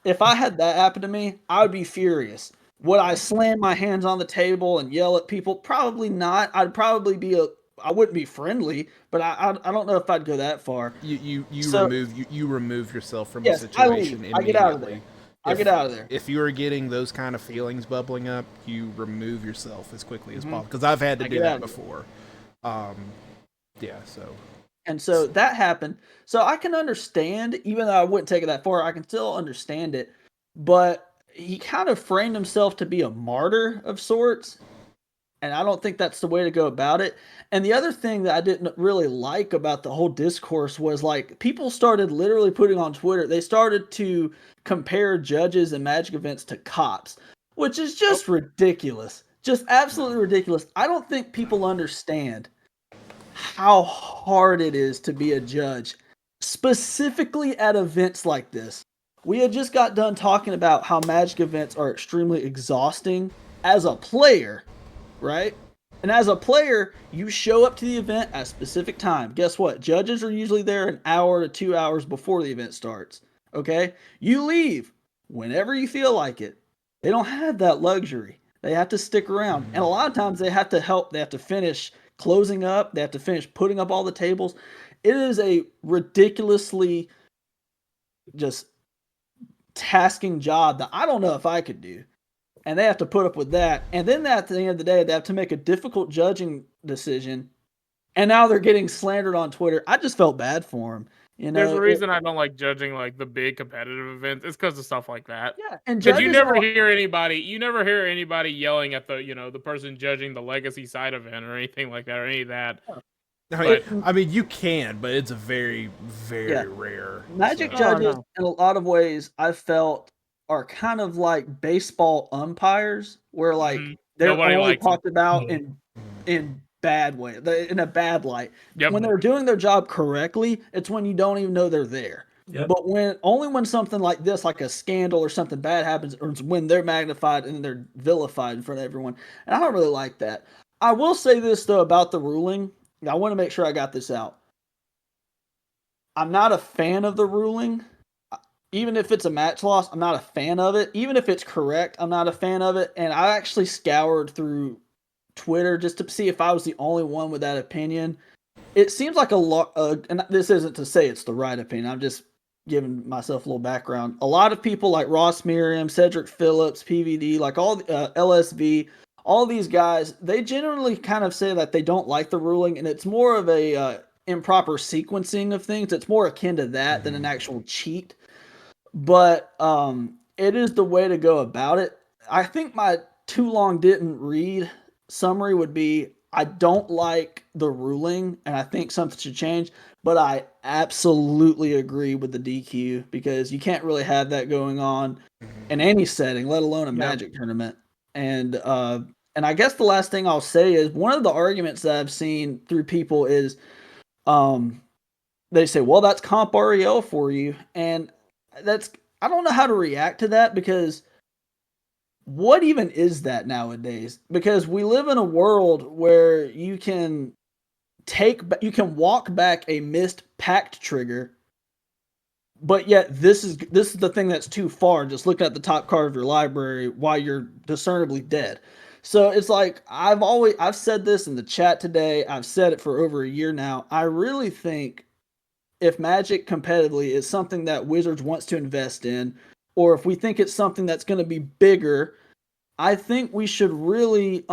If I had that happen to me, I would be furious. Would I slam my hands on the table and yell at people? Probably not. I'd probably I wouldn't be friendly, but I don't know if I'd go that far. You remove yourself from the situation immediately. I get out of there. I get out of there. If you are getting those kind of feelings bubbling up, you remove yourself as quickly as possible. Because I've had to do that before. And so that happened. So I can understand, even though I wouldn't take it that far, I can still understand it. But he kind of framed himself to be a martyr of sorts, and I don't think that's the way to go about it. And the other thing that I didn't really like about the whole discourse was, like, people started literally putting on Twitter, they started to compare judges and Magic events to cops, which is just ridiculous. Just absolutely ridiculous. I don't think people understand how hard it is to be a judge, specifically at events like this. We had just got done talking about how Magic events are extremely exhausting as a player, right? And as a player, you show up to the event at a specific time. Guess what? Judges are usually there an hour to 2 hours before the event starts, okay? You leave whenever you feel like it. They don't have that luxury. They have to stick around. And a lot of times they have to help. They have to finish closing up. They have to finish putting up all the tables. It is a ridiculously just tasking job that I don't know if I could do. And they have to put up with that. And then at the end of the day, they have to make a difficult judging decision. And now they're getting slandered on Twitter. I just felt bad for them. There's a reason I don't like judging like the big competitive events. It's because of stuff like that. Yeah, and because you never judges hear anybody yelling at the person judging the legacy side event or anything like that or any of that. I mean, you can, but it's a very, very rare. Magic judges, in a lot of ways, I felt are kind of like baseball umpires, where like they're Nobody only likes them. talked about in bad way, in a bad light. Yep. When they're doing their job correctly, it's when you don't even know they're there. Yep. But when something like this, like a scandal or something bad happens, or it's when they're magnified and they're vilified in front of everyone. And I don't really like that. I will say this though about the ruling. I want to make sure I got this out. I'm not a fan of the ruling. Even if it's a match loss, I'm not a fan of it. Even if it's correct, I'm not a fan of it. And I actually scoured through Twitter just to see if I was the only one with that opinion. It seems like a lot, and this isn't to say it's the right opinion. I'm just giving myself a little background. A lot of people like Ross Merriam, Cedric Phillips, PVD, like all LSV, all these guys, they generally kind of say that they don't like the ruling, and it's more of a improper sequencing of things. It's more akin to that than an actual cheat. But it is the way to go about it. I think my too long didn't read summary would be, I don't like the ruling and I think something should change, but I absolutely agree with the DQ because you can't really have that going on in any setting, let alone a Magic tournament. And I guess the last thing I'll say is one of the arguments that I've seen through people is they say, well, that's comp REL for you. And I don't know how to react to that because what even is that nowadays? Because we live in a world where you can walk back a missed pact trigger, but yet this is the thing that's too far. Just look at the top card of your library while you're discernibly dead. So it's like I've said this in the chat today. I've said it for over a year now. I really think if Magic competitively is something that Wizards wants to invest in, or if we think it's something that's going to be bigger, I think we should really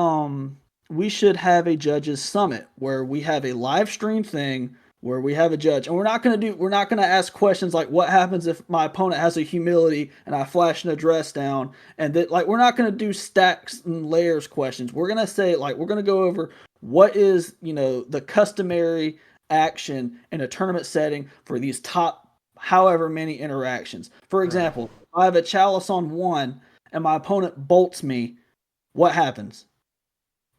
we should have a judges summit where we have a live stream thing where we have a judge, and we're not going to ask questions like what happens if my opponent has a humility and I flash an address down, and that like we're not going to do stacks and layers questions. We're going to say like we're going to go over what is, the customary action in a tournament setting for these top however many interactions. For example, if I have a chalice on 1 and my opponent bolts me, what happens?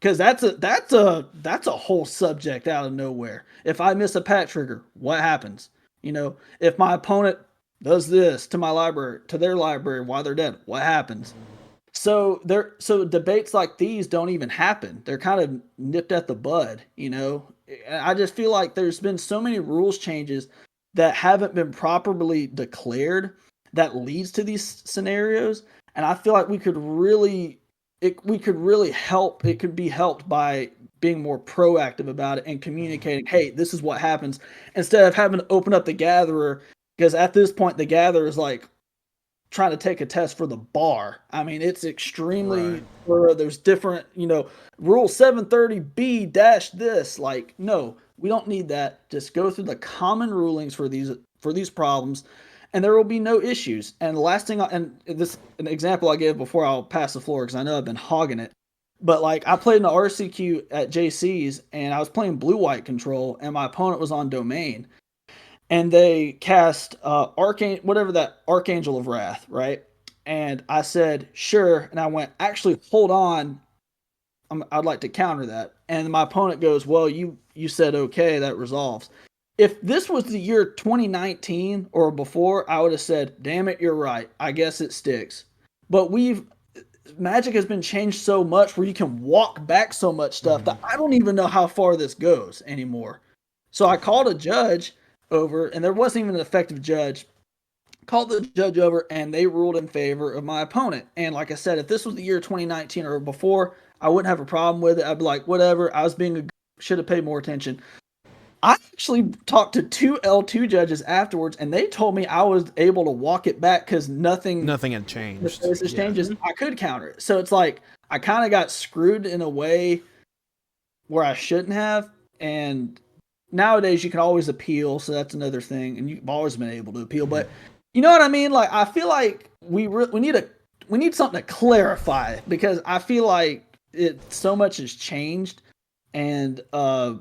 Because that's a whole subject out of nowhere. If I miss a pat trigger, what happens? If my opponent does this to my library, to their library while they're dead, what happens? So debates like these don't even happen. They're kind of nipped at the bud, I just feel like there's been so many rules changes that haven't been properly declared that leads to these scenarios. And I feel like we could really help. It could be helped by being more proactive about it and communicating, hey, this is what happens, instead of having to open up the Gatherer, because at this point the Gatherer is like trying to take a test for the bar. I mean, it's extremely thorough. There's different, rule 730B dash this. Like, no, we don't need that. Just go through the common rulings for these problems, and there will be no issues. And the last thing, an example I gave before I'll pass the floor because I know I've been hogging it. But like I played in the RCQ at JC's and I was playing blue-white control and my opponent was on domain. And they cast Archangel of Wrath, right? And I said, sure. And I went, actually, hold on. I'd like to counter that. And my opponent goes, well, you said okay, that resolves. If this was the year 2019 or before, I would have said, damn it, you're right. I guess it sticks. But Magic has been changed so much where you can walk back so much stuff that I don't even know how far this goes anymore. So I called a judge over, and there wasn't even an effective judge. Called the judge over, and they ruled in favor of my opponent. And like I said, if this was the year 2019 or before, I wouldn't have a problem with it. I'd be like, whatever, I was should have paid more attention. I actually talked to 2 L2 judges afterwards, and they told me I was able to walk it back because nothing had changed. Changes, I could counter it. So it's like I kind of got screwed in a way where I shouldn't have, and nowadays you can always appeal, so that's another thing, and you've always been able to appeal. But you know what I mean? Like I feel like we need something to clarify, because I feel like so much has changed, and I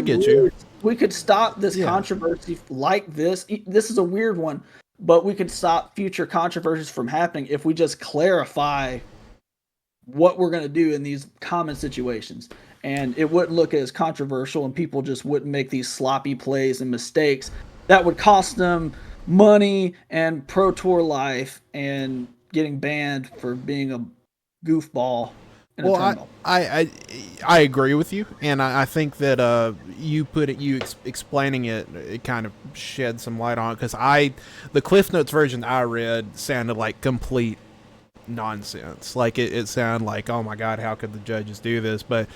get you. We could stop this Yeah. controversy like this. This is a weird one, but we could stop future controversies from happening if we just clarify what we're going to do in these common situations. And it wouldn't look as controversial, and people just wouldn't make these sloppy plays and mistakes that would cost them money and Pro Tour life and getting banned for being a goofball in a tournament. I agree with you, and I think that explaining it kind of shed some light on it, because the Cliff Notes version I read sounded like complete nonsense. Like it sounded like, oh my god, how could the judges do this? But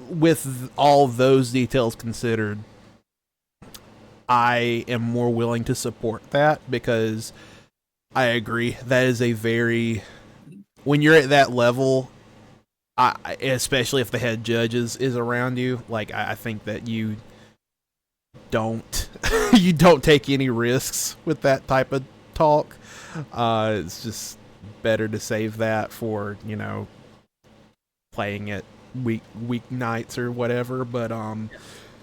with all those details considered, I am more willing to support that, because I agree that is a very, when you're at that level, especially if the head judge is around you, like I think that you don't you don't take any risks with that type of talk. It's just better to save that for, playing it weeknights or whatever. But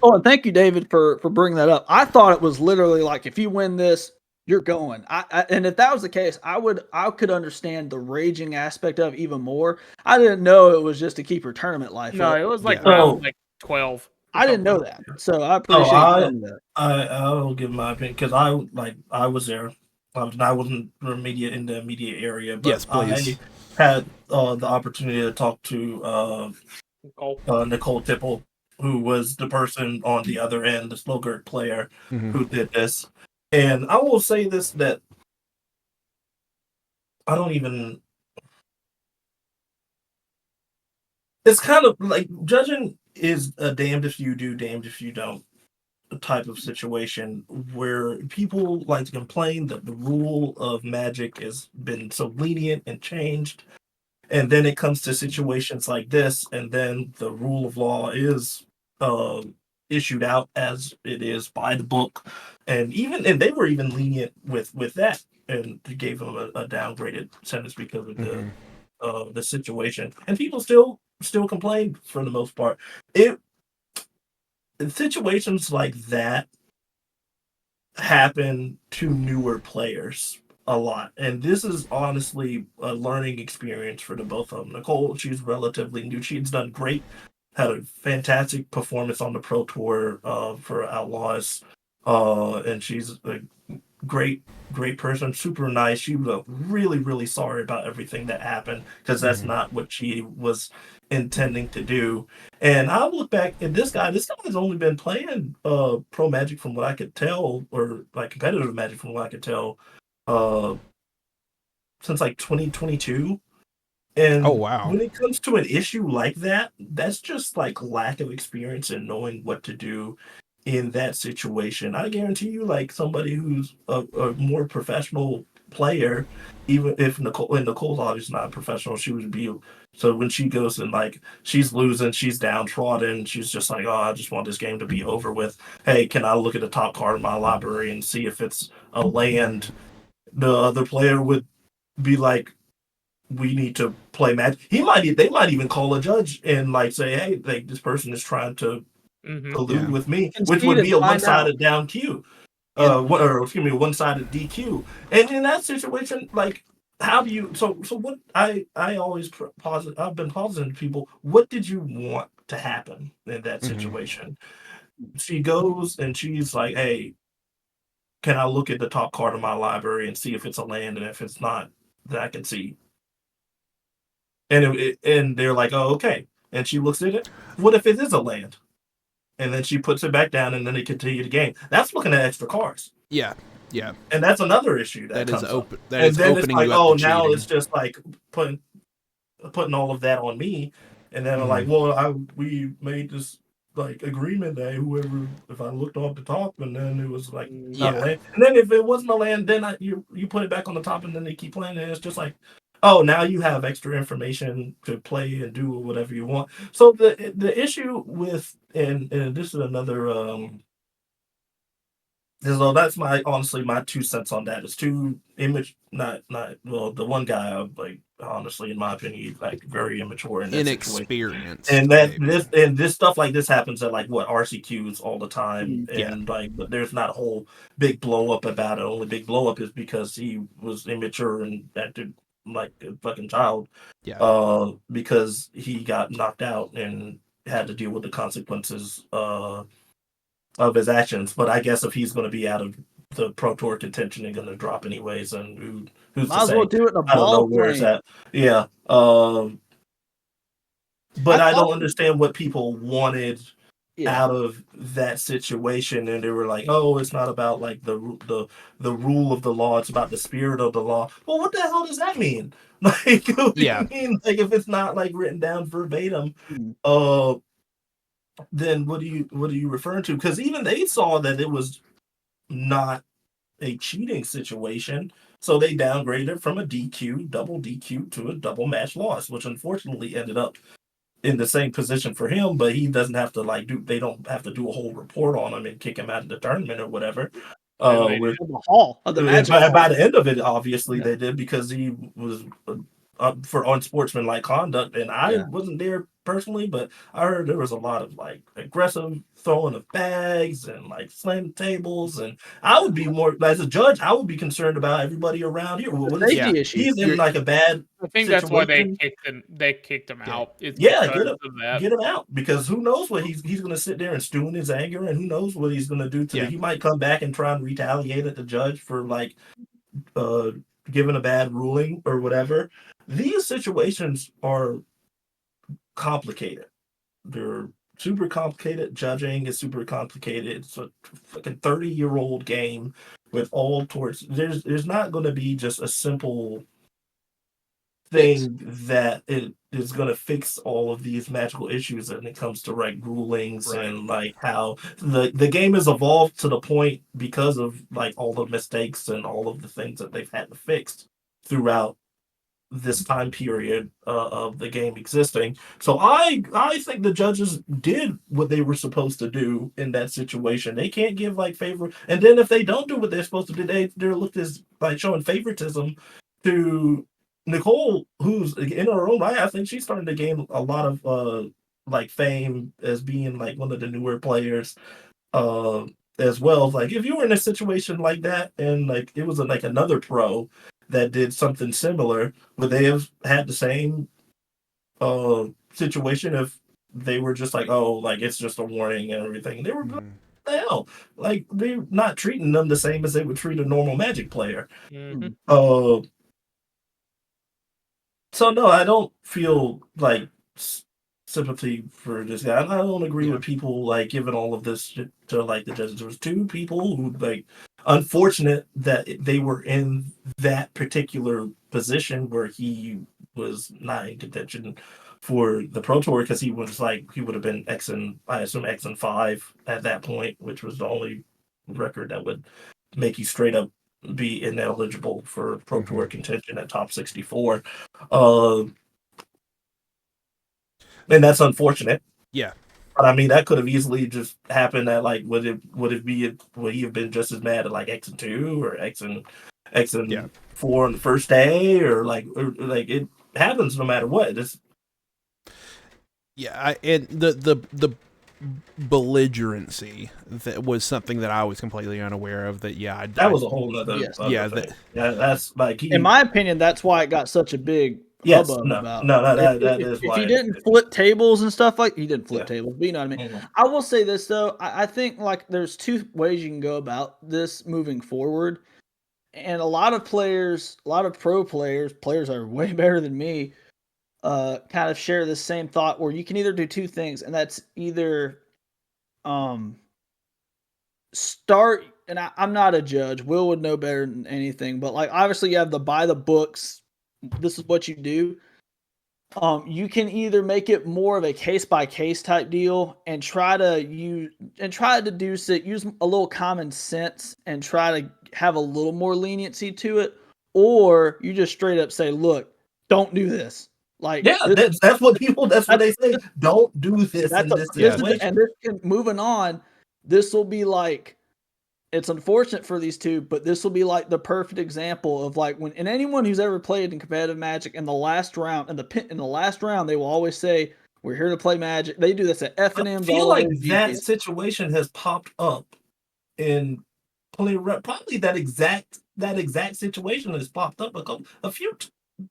Oh, and thank you, David, for bringing that up. I thought it was literally like, if you win this, you're going. And if that was the case, I could understand the raging aspect of it even more. I didn't know it was just to keep your tournament life No, up. it was like Yeah. round like 12. I didn't know that, so I appreciate you telling me that. I will give my opinion, because I was there. I wasn't in the immediate area, but yes, please. I had the opportunity to talk to Nicole Tipple, who was the person on the other end, the Slogert player, who did this. And I will say this, that it's kind of like, judging is a damned if you do, damned if you don't type of situation, where people like to complain that the rule of Magic has been so lenient and changed, and then it comes to situations like this, and then the rule of law is issued out as it is by the book, and they were even lenient with that, and gave them a downgraded sentence because of the situation, and people still complain for the most part. In situations like that happen to newer players a lot, and this is honestly a learning experience for the both of them. Nicole, she's relatively new. She's done great, had a fantastic performance on the Pro Tour for Outlaws, and she's a great person, super nice. She was really, really sorry about everything that happened, because that's not what she was intending to do. And I look back at this guy has only been playing pro Magic, from what I could tell, or like competitive Magic from what I could tell, since like 2022. And oh wow, when it comes to an issue like that, that's just like lack of experience and knowing what to do in that situation. I guarantee you, like somebody who's a more professional player, even if Nicole's obviously not professional, she would be. So when she goes and like she's losing, she's downtrodden, she's just like, oh, I just want this game to be over with. Hey, can I look at the top card in my library and see if it's a land? The other player would be like, we need to play Magic. They might even call a judge and like say, hey, like this person is trying to collude with me, which would be a one-sided down Q, one-sided DQ. And in that situation, like, how do you? So what? I always posit. I've been positing to people. What did you want to happen in that situation? She goes and she's like, hey, can I look at the top card of my library and see if it's a land, and if it's not, then I can see. And they're like, oh, okay. And she looks at it. What if it is a land? And then she puts it back down, and then they continue the game. That's looking at extra cards. yeah, And that's another issue that comes open. up. That And is then it's opening like, you up oh, to now cheating. it's just like putting all of that on me. And then I'm like, well, we made this like agreement that whoever, if I looked off the top, and then it was like not a land, and then if it wasn't a land, then you put it back on the top, and then they keep playing, and it's just like, oh, now you have extra information to play and do whatever you want. So the issue with and this is another so that's my honestly my 2 cents on that. It's too image not well the one guy like honestly in my opinion he's like very immature in that situation. Inexperienced, And that maybe. this stuff like this happens at like what RCQs all the time, Mhm. Yeah. and like but there's not a whole big blow up about it. Only big blow up is because he was immature and acted like a fucking child, Yeah. because he got knocked out and had to deal with the consequences of his actions. But I guess if he's going to be out of the Pro Tour contention and going to drop anyways, and who's to Might as well say? do it in a I don't know ball where it's plane. at. Yeah. But I I thought, don't understand what people wanted yeah, out of that situation, and they were like, "Oh, it's not about like the rule of the law; it's about the spirit of the law." Well, what the hell does that mean? Like, what do Yeah. you mean? Like, if it's not like written down verbatim, Mhm. uh, then what are you referring to? Because even they saw that it was not a cheating situation, so they downgraded it from a DQ, double DQ, to a double match loss, which unfortunately ended up in the same position for him, but he doesn't have to like do they don't have to do a whole report on him and kick him out of the tournament or whatever. And they Which did. of the hall, of the and Magic Hall. by the end of it, obviously Yeah. they did because he was for unsportsmanlike conduct, and I Yeah. wasn't there personally, but I heard there was a lot of like aggressive throwing of bags and like slamming tables, and I would be more as a judge, I would be concerned about everybody around here. Well, The what is Yeah. safety issue. he's in You're like a bad I think that's why situation? they kicked him yeah. out. It's Yeah, because of that. get him out because who knows what he's going to sit there and stew in his anger, and who knows what he's going to do to the. Yeah. He might come back and try and retaliate at the judge for like uh giving a bad ruling or whatever. These situations are complicated. They're super complicated. Judging is super complicated. It's a fucking 30-year-old game with all towards. There's not going to be just a simple Fix. thing that it is going to fix all of these magical issues when it comes to like rulings Right. and like how the game has evolved to the point because of like all the mistakes and all of the things that they've had to fix throughout this time period of the game existing. So I think the judges did what they were supposed to do in that situation. They can't give like favor, and then if they don't do what they're supposed to do, they're looked as like showing favoritism to Nicole, who's in her own right. I think she's starting to gain a lot of like fame as being like one of the newer players uh as well. Like if you were in a situation like that and like it was like another pro that did something similar, would they have had the same situation if they were just like, oh, like it's just a warning and everything? They were like, Mhm. what the hell? Like they're not treating them the same as they would treat a normal Magic player. Hmm. Uh So no, I don't feel like sympathy for this guy. I don't agree Yeah. with people like giving all of this shit to like the judges. There was two people who like unfortunate that they were in that particular position where he was not in contention for the Pro Tour because he was like he would have been X and I assume X and 5 at that point, which was the only record that would make you straight up be ineligible for Pro Tour Mhm. contention at top 64. Uh, and that's unfortunate. Yeah. But I mean, that could have easily just happened. At like, would he have been just as mad at like X and 2 or X Yeah. and 4 on the first day, or like it happens no matter what. It's Yeah. And the belligerency that was something that I was completely unaware of. That yeah. that was a whole Yes. other Yeah. thing. Yeah, that's like In my opinion, that's why it got such a big yes, hubbub no, about. no, no, If, that if, is if he why. didn't flip tables and stuff like he didn't flip Yeah. tables, but you know what I mean. Mhm. I will say this though, I think like there's two ways you can go about this moving forward, and a lot of players, a lot of pro players, players that are way better than me, kind of share the same thought where you can either do two things, and that's either um start and I'm not a judge. Will would know better than anything, but like obviously you have the buy the books. This is what you do. You can either make it more of a case by case type deal and try to deduce it, use a little common sense and try to have a little more leniency to it, or you just straight up say, look, don't do this. Like, Yeah, that's what people. That's what they say. Don't do this in this situation. And moving on, this will be like, it's unfortunate for these two, but this will be like the perfect example of like when, and anyone who's ever played in competitive Magic in the last round, in the last round, they will always say, "We're here to play Magic." They do this at FNMs. I feel like that situation has popped up in probably that exact situation has popped up a few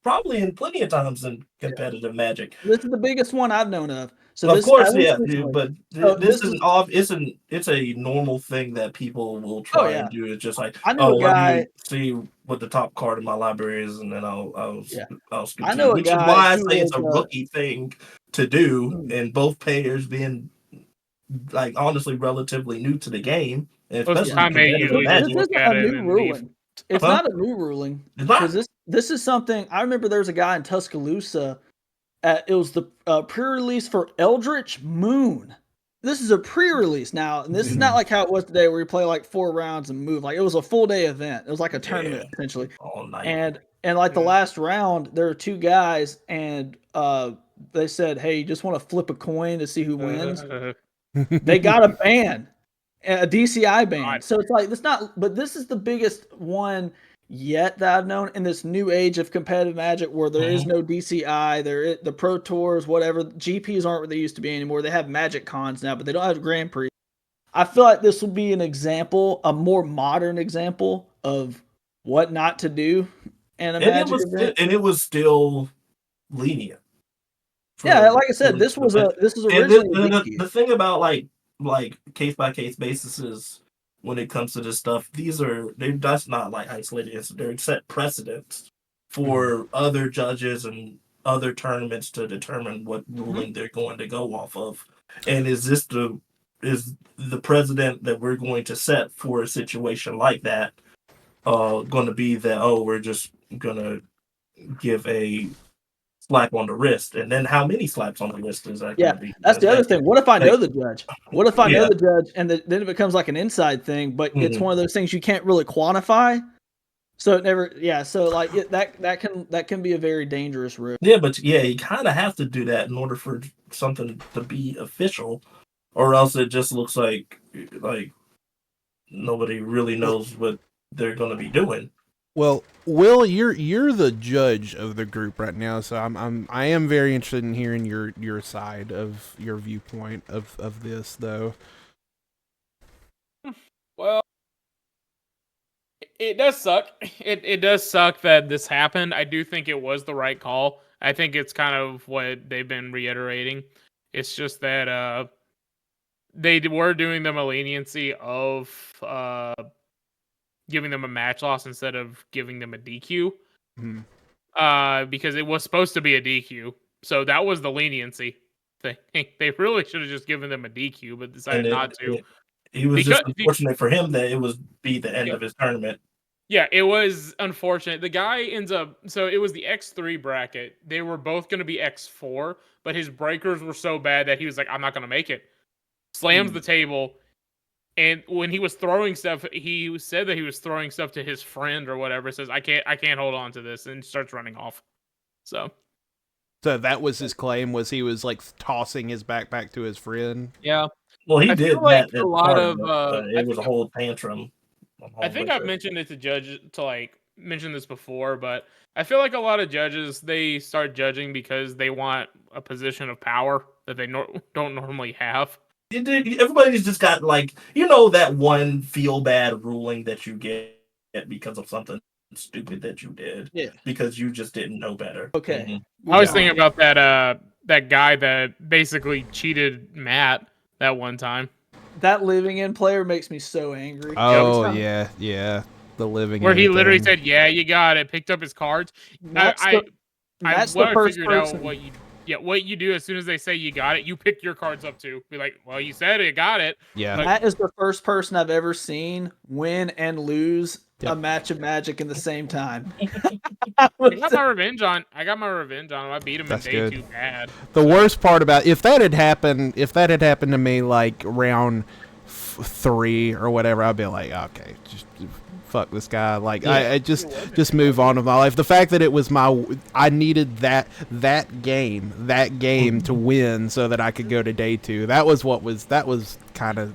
probably in plenty of times in competitive Magic. This is the biggest one I've known of. So of course, yeah, dude, but this is off. It's a normal thing that people will try and do. It's just like, let me see what the top card in my library is, and then I'll scoop to you. Which is why I say it's a rookie thing to do, and both players being like honestly relatively new to the game. Especially this isn't a new ruling. It's not a new ruling because this is something I remember. There was a guy in Tuscaloosa. It was the pre-release for Eldritch Moon. This is a pre-release now, and this is not like how it was today, where you play like 4 rounds and move. Like, it was a full day event. It was like a tournament essentially. All night. And like the last round, there were 2 guys, and they said, "Hey, you just want to flip a coin to see who wins?" They got a ban, a DCI ban. So it's like, but this is the biggest one yet that I've known in this new age of competitive Magic, where there is no DCI. The Pro Tours, whatever, GPs aren't what they used to be anymore. They have Magic Cons now, but they don't have Grand Prix. I feel like this will be an example, a more modern example of what not to do in a Magic event. And it was still lenient. Yeah, like I said, this was originally the thing about like case by case basis is, when it comes to this stuff, that's not like isolated incidents. They're set precedents for other judges and other tournaments to determine what ruling they're going to go off of. And is the precedent that we're going to set for a situation like that going to be that, we're just going to give a slap on the wrist, and then how many slaps on the wrist is that going to be? That's the other thing. What if I know the judge? What if I know the judge, and then it becomes like an inside thing, but it's one of those things you can't really quantify, so it never so like that can be a very dangerous route. But you kind of have to do that in order for something to be official, or else it just looks like nobody really knows what they're going to be doing. Well, Will, you're the judge of the group right now, so I am very interested in hearing your side of your viewpoint of this, though. Well, it does suck. It does suck that this happened. I do think it was the right call. I think it's kind of what they've been reiterating. It's just that they were doing them a leniency of giving them a match loss instead of giving them a DQ. Because it was supposed to be a DQ. So that was the leniency thing. They really should have just given them a DQ, but decided not to. It was just unfortunate for him that it was the end of his tournament. Yeah, it was unfortunate. The guy ends up, so it was the X3 bracket. They were both going to be X4, but his breakers were so bad that he was like, I'm not going to make it. Slams the table. And when he was throwing stuff, he said that he was throwing stuff to his friend or whatever. Says, I can't hold on to this, and starts running off. So that was his claim, was he was like tossing his backpack to his friend. Yeah. Well, he did like that. A lot of it was a whole tantrum. I think I've mentioned it to judges mention this before, but I feel like a lot of judges, they start judging because they want a position of power that they don't normally have. Everybody's just got that one feel bad ruling that you get because of something stupid that you did. Yeah. Because you just didn't know better. Okay. I was thinking about that guy that basically cheated Matt that one time. That living in player makes me so angry. Oh yeah. The living where in he literally thing. said, "Yeah, you got it." Picked up his cards. I figured out what you do as soon as they say you got it. You pick your cards up too. Be like, "Well, you said it, got it." Yeah. That is the first person I've ever seen win and lose a match of Magic in the same time. I got my revenge on him. I beat him in day 2 bad. The worst part about if that had happened to me like round 3 or whatever, I'd be like, okay, just fuck this guy. Like, I just move on with my life. The fact that it was I needed that game to win so that I could go to day 2. That was kind of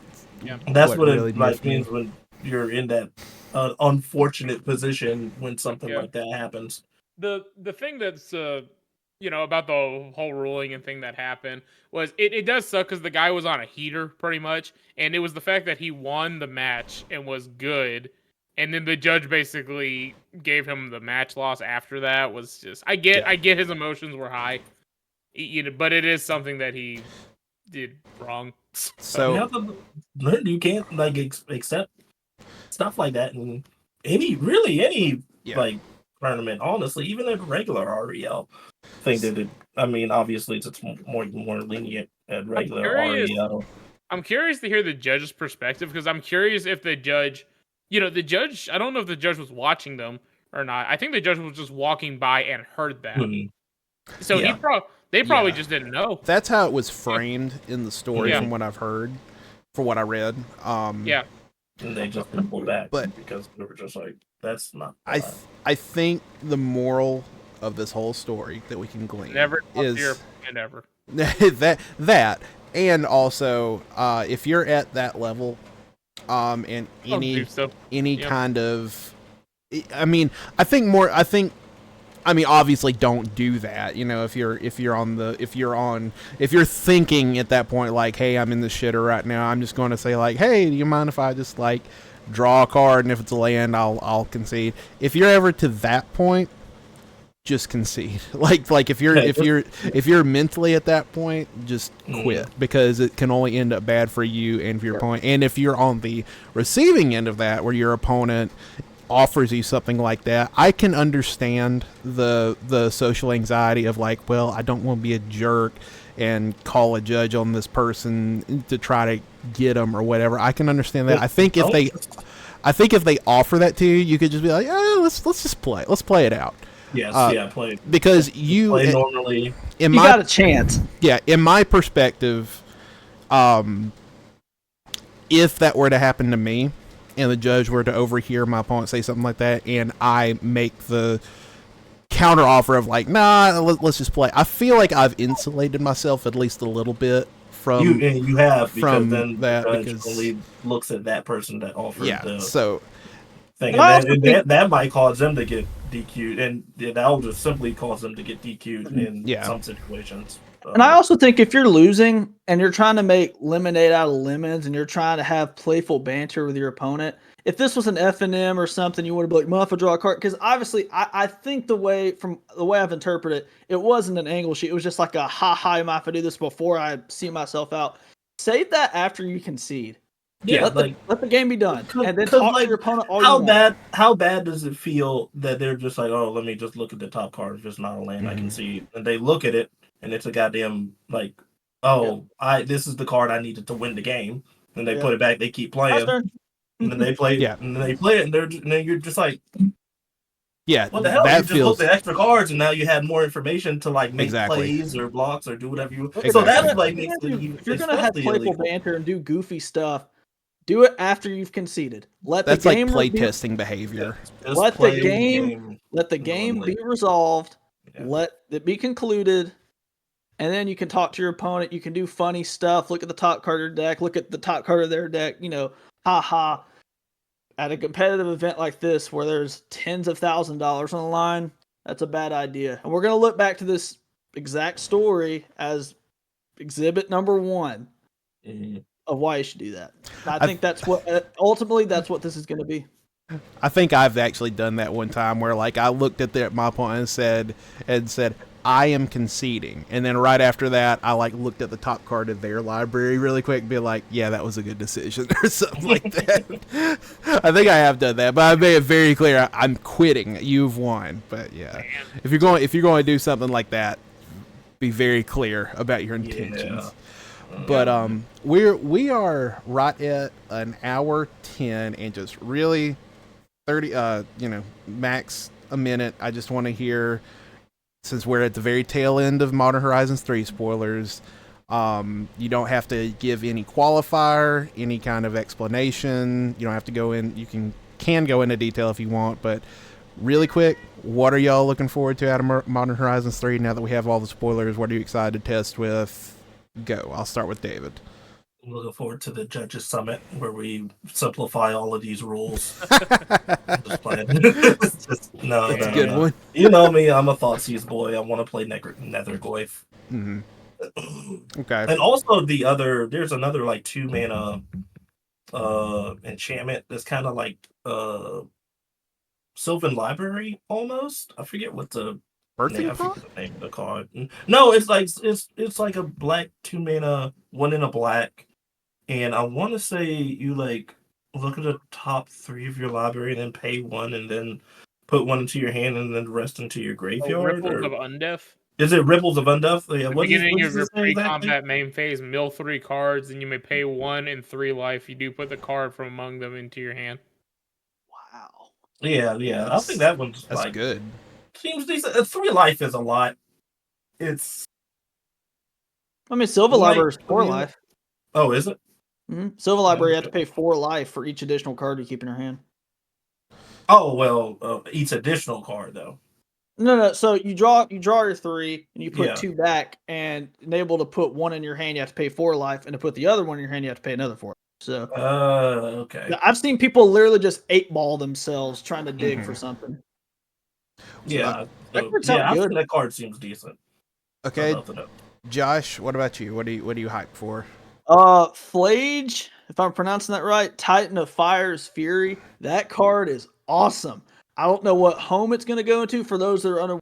that's what really it like means when you're in that unfortunate position when something like that happens. The thing that's about the whole ruling and thing that happened was it does suck because the guy was on a heater pretty much, and it was the fact that he won the match and was good, and then the judge basically gave him the match loss after that. Was just I get his emotions were high, but it is something that he did wrong. So you have to learn. You can't like accept stuff like that in any like tournament. Honestly, even a regular REL thing that it. I mean, obviously it's more lenient at regular REL. I'm curious to hear the judge's perspective because I'm curious if the judge, the judge. I don't know if the judge was watching them or not. I think the judge was just walking by and heard that. So they probably just didn't know. That's how it was framed in the story, from what I've heard, from what I read. And they just didn't pull back, but because they were just like, that's not. I think the moral of this whole story that we can glean is ever. that and also if you're at that level, and any kind of, I mean, obviously don't do that. If you're thinking at that point like, hey, I'm in the shitter right now, I'm just going to say like, hey, do you mind if I just like draw a card, and if it's a land, I'll concede. If you're ever to that point, just concede. Like if you're mentally at that point, just quit, because it can only end up bad for you and for your opponent. And if you're on the receiving end of that, where your opponent offers you something like that, I can understand the social anxiety of like, well, I don't want to be a jerk and call a judge on this person to try to get them or whatever. I can understand that. I think if they offer that to you, you could just be like, let's just play. Let's play it out. Yes, play. Because you play normally. You got a chance. Yeah, in my perspective, if that were to happen to me, and the judge were to overhear my opponent say something like that, and I make the counter offer of like, nah, let's just play, I feel like I've insulated myself at least a little bit from you have, because from then that, the judge because only looks at that person that offered the so thing, and that might cause them to get DQ'd, and that will just simply cause them to get DQ'd in some situations. And I also think if you're losing and you're trying to make lemonade out of lemons and you're trying to have playful banter with your opponent, if this was an F&M or something, you would have been like, Muff, draw a card. Because obviously, I think the way I've interpreted it wasn't an angle sheet. It was just like a ha-ha, if I do this before I see myself out. Save that after you concede. Yeah, let the game be done, and then talk to your opponent all you want. How bad does it feel that they're just like, oh, let me just look at the top card, if it's not a land I can see, and they look at it, and it's a goddamn like, this is the card I needed to win the game, and they put it back, they keep playing, and then they play, and then they play it, and then you're just like, what the hell? You just looked at extra cards, and now you have more information to like make plays or blocks or do whatever you. So that's like makes it even. If you're gonna have playful banter and do goofy stuff, do it after you've conceded. That's like play testing behavior. Let the game be resolved. Yeah. Let it be concluded, and then you can talk to your opponent. You can do funny stuff. Look at the top card of your deck. Look at the top card of their deck. Ha. At a competitive event like this, where there's tens of thousands of dollars on the line, that's a bad idea. And we're gonna look back to this exact story as exhibit number 1. Of why you should do that. I think that's what ultimately that's what this is going to be. I think I've actually done that one time where like I looked at my opponent and said I am conceding, and then right after that I like looked at the top card of their library really quick and be like, yeah, that was a good decision or something like that. I think I have done that, but I made it very clear I'm quitting. You've won. But yeah, if you're going to do something like that, be very clear about your intentions. Yeah. But we are right at an hour 10 and just really 30 max a minute. I just want to hear, since we're at the very tail end of Modern Horizons 3 spoilers, You don't have to give any qualifier, any kind of explanation. You don't have to go in. You can go into detail if you want, but really quick, what are y'all looking forward to out of Modern Horizons 3 now that we have all the spoilers? What are you excited to test with? Go. I'll start with David. I'm looking forward to the judges summit where we simplify all of these rules. Just playing. No. That's a good one. You know me, I'm a Thoughtseize boy. I want to play Nethergoyf. Mm-hmm. Okay. And also there's another like 2-mana enchantment that's kind of like Sylvan Library almost. I forget what the Birthing I Pot? forget the name of the card. No, it's like a black 2-mana, 1 in a black. And I want to say you like look at the top 3 of your library and then pay 1 and then put 1 into your hand and then the rest into your graveyard. Ripples of Undeath. Is it Ripples of Undeath? Yeah. At the beginning of your pre-combat main phase, mill 3 cards, and you may pay 1 and 3 life. You do put the card from among them into your hand. Wow. Yeah. I think that one's that's like good. Seems decent. 3 life is a lot. It's. I mean, Silver Library is 4 life. Oh, is it? Mm-hmm. Silver Library, you have to pay 4 life for each additional card you keep in your hand. Oh well, each additional card though. No. So you draw your 3, and you put 2 back, and enable to put 1 in your hand, you have to pay 4 life, and to put the other 1 in your hand, you have to pay another 4. So. Okay. I've seen people literally just 8-ball themselves trying to dig for something. Yeah. I think that card seems decent. Okay. Josh, what about you? What are you hyped for? Flage, if I'm pronouncing that right, Titan of Fire's Fury. That card is awesome. I don't know what home it's going to go into for those that are unaware.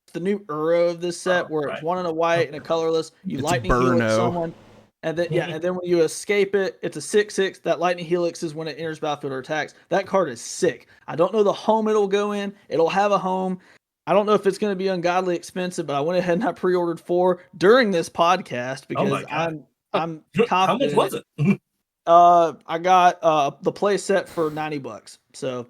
It's the new Uro of this set where it's 1 in a white and a colorless. You it's lightning helix someone. And then and then when you escape it, it's a 6/6. That lightning helix is when it enters battlefield or attacks. That card is sick. I don't know the home it'll go in. It'll have a home. I don't know if it's going to be ungodly expensive, but I went ahead and I pre-ordered 4 during this podcast because I'm confident. How much was it? I got the play set for $90. So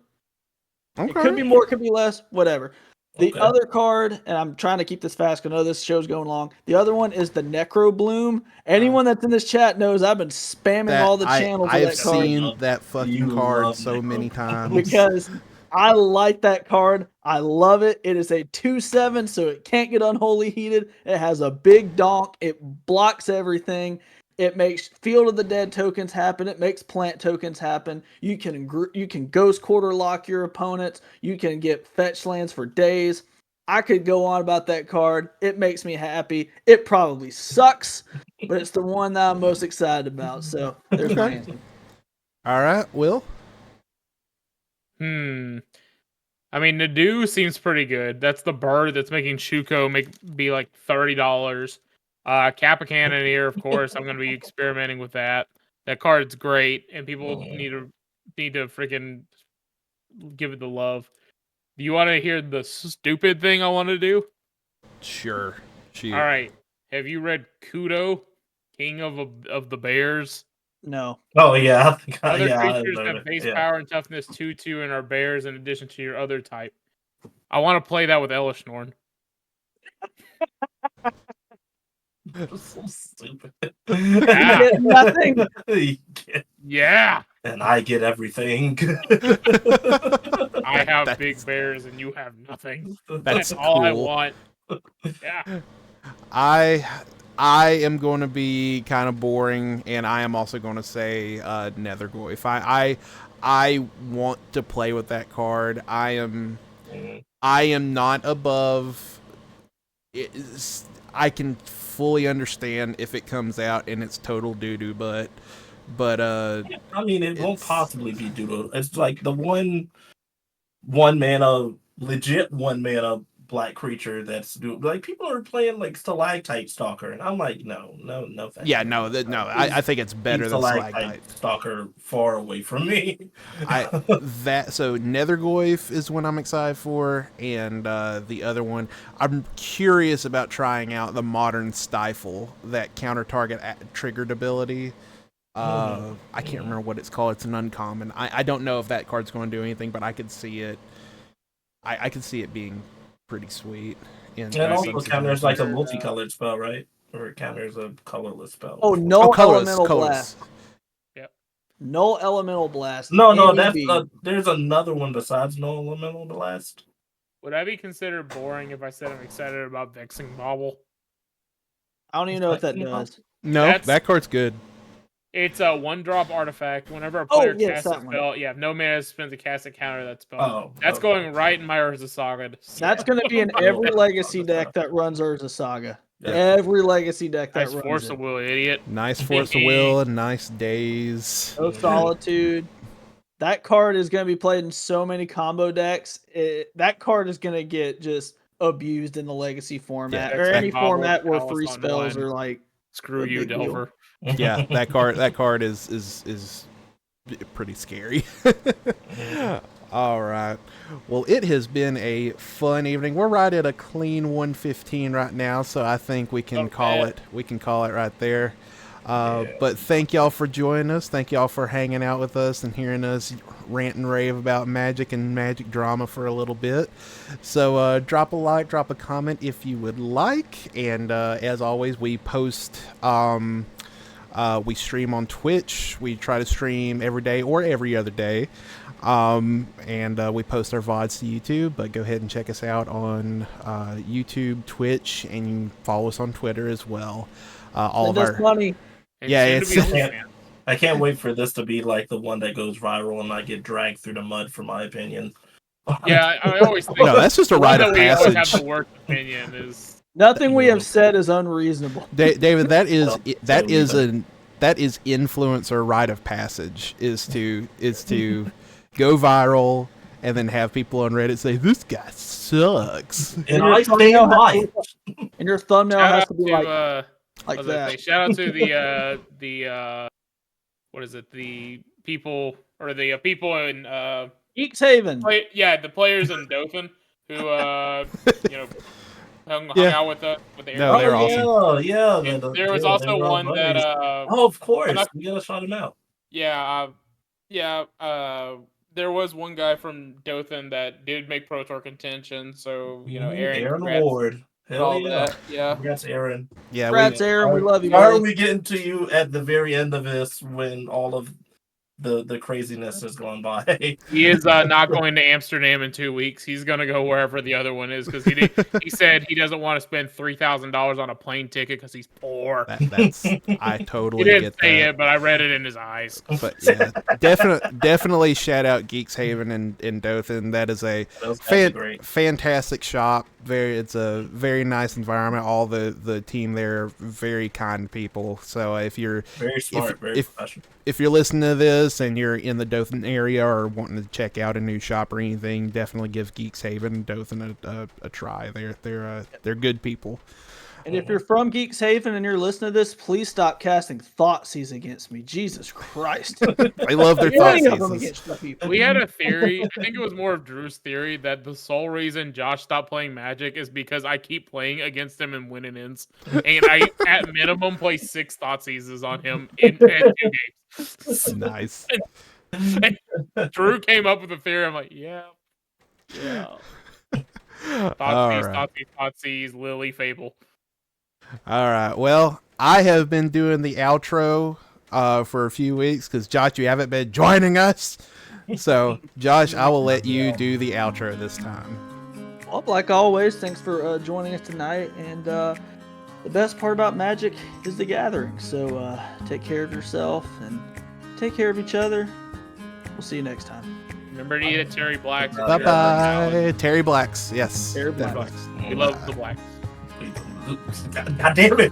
it could be more, it could be less, whatever. The other card, and I'm trying to keep this fast because I know this show's going long. The other one is the Necro Bloom. Anyone that's in this chat knows I've been spamming all the channels. I've seen that fucking card so many times because I like that card. I love it. It is a 2/7, so it can't get unholy heated. It has a big donk. It blocks everything. It makes Field of the Dead tokens happen. It makes plant tokens happen. You can Ghost Quarter lock your opponents. You can get fetch lands for days. I could go on about that card. It makes me happy. It probably sucks, but it's the one that I'm most excited about. So there's my answer. All right, Will? I mean, Nadu seems pretty good. That's the bird that's making Shuko be like $30. Kappa Cannoneer, of course. I'm going to be experimenting with that. That card's great, and people need to freaking give it the love. Do you want to hear the stupid thing I want to do? Sure. All right. Have you read Kudo, King of the Bears? No. Oh yeah. Other creatures have base power and toughness 2/2 and are bears in addition to your other type. I want to play that with Elishnorn. So stupid. Yeah. You get nothing. Yeah. And I get everything. I have big bears and you have nothing. That's all I cool. want. Yeah. I am going to be kind of boring, and I am also going to say Nethergoyf. I want to play with that card. I am not above. I can fully understand if it comes out and it's total doo-doo, but I mean, it won't possibly be doo-doo. It's like the one mana, legit 1 mana black creature that's like people are playing like Stalactite Stalker, and I'm like, no, thank you. Yeah, no. I think it's better than Stalactite Stalker far away from me. So Nethergoyf is one I'm excited for, and the other one I'm curious about trying out the Modern Stifle, that counter target triggered ability. I can't remember what it's called. It's an uncommon. I don't know if that card's going to do anything, but I could see it. I could see it being pretty sweet. And also counters like a multicolored spell, right? or it counters a colorless spell. Oh, no colorless, elemental colorless. blast. Yep. No elemental blast. No, that's MEB. there's another one besides no elemental blast. Would I be considered boring if I said I'm excited about Vexing Bauble? I don't even know what that does. No, That's- that card's good. It's a 1-drop artifact. Whenever a Oh, player yes, casts a that one. spell, if no mana spends a cast a counter that spell. Oh, That's okay. going right in my Urza Saga. That's going to be in every legacy deck that runs Urza Saga. Yeah. Every legacy deck that Nice runs Force it. of Will, idiot. Nice Force of Will, nice Days. No Solitude. That card is going to be played in so many combo decks. That card is going to get just abused in the legacy format, or any format where free spells are like. Screw you, Delver. Yeah, that card is pretty scary. All right. Well, it has been a fun evening. We're right at a clean 115 right now, so I think we can call it. We can call it right there. But thank y'all for joining us. Thank y'all for hanging out with us and hearing us rant and rave about Magic and Magic drama for a little bit. So drop a like, drop a comment if you would like. And as always, we post. We stream on Twitch. We try to stream every day or every other day. And we post our VODs to YouTube, but go ahead and check us out on YouTube, Twitch, and you can follow us on Twitter as well. All of our money. Yeah, it's I can't wait for this to be like the one that goes viral and I get dragged through the mud for my opinion. Yeah, I always think no, that's just a rite of passage. Have the worst opinion is nothing we have said is unreasonable. David, that is influencer rite of passage is to go viral and then have people on Reddit say this guy sucks. And I stay alive. And your thumbnail has to be like that. Shout out to the what is it? The people or the people in Geeks Haven. The players in Dothan who hung out with the No, they're awesome. Yeah. There was also one that of course, we gotta shout him out. There was one guy from Dothan that did make Pro Tour contention, so Aaron Ward. Hell yeah. Yeah. Congrats, Aaron. Yeah, Congrats, Aaron. We love you. Why are we getting to you at the very end of this when all of the craziness has gone by? He is not going to Amsterdam in 2 weeks. He's going to go wherever the other one is because he said he doesn't want to spend $3,000 on a plane ticket because he's poor. I totally he didn't get say that. it, but I read it in his eyes. But yeah, definitely shout out Geeks Haven in Dothan. That is a fantastic shop. It's a very nice environment. All the team there are very kind people. So if you're very smart, very professional. If you're listening to this and you're in the Dothan area or wanting to check out a new shop or anything, definitely give Geeks Haven Dothan a try. They're good people. And if you're from Geeks Haven and you're listening to this, please stop casting Thoughtseize against me. Jesus Christ. I love their Thoughtseizes. We had a theory, I think it was more of Drew's theory, that the sole reason Josh stopped playing Magic is because I keep playing against him and winning ends. And I, at minimum, play 6 Thoughtseizes on him in 2 games. Nice. And Drew came up with a theory. I'm like, yeah. Thoughtseize, Lily, Fable. All right. Well, I have been doing the outro for a few weeks because, Josh, you haven't been joining us. So, Josh, I will let you do the outro this time. Well, like always, thanks for joining us tonight. And the best part about Magic is the gathering. So, take care of yourself and take care of each other. We'll see you next time. Remember to eat at Terry Black's. Bye-bye. Terry Black's. Yes. Terry Black's. We love the Blacks. God damn it.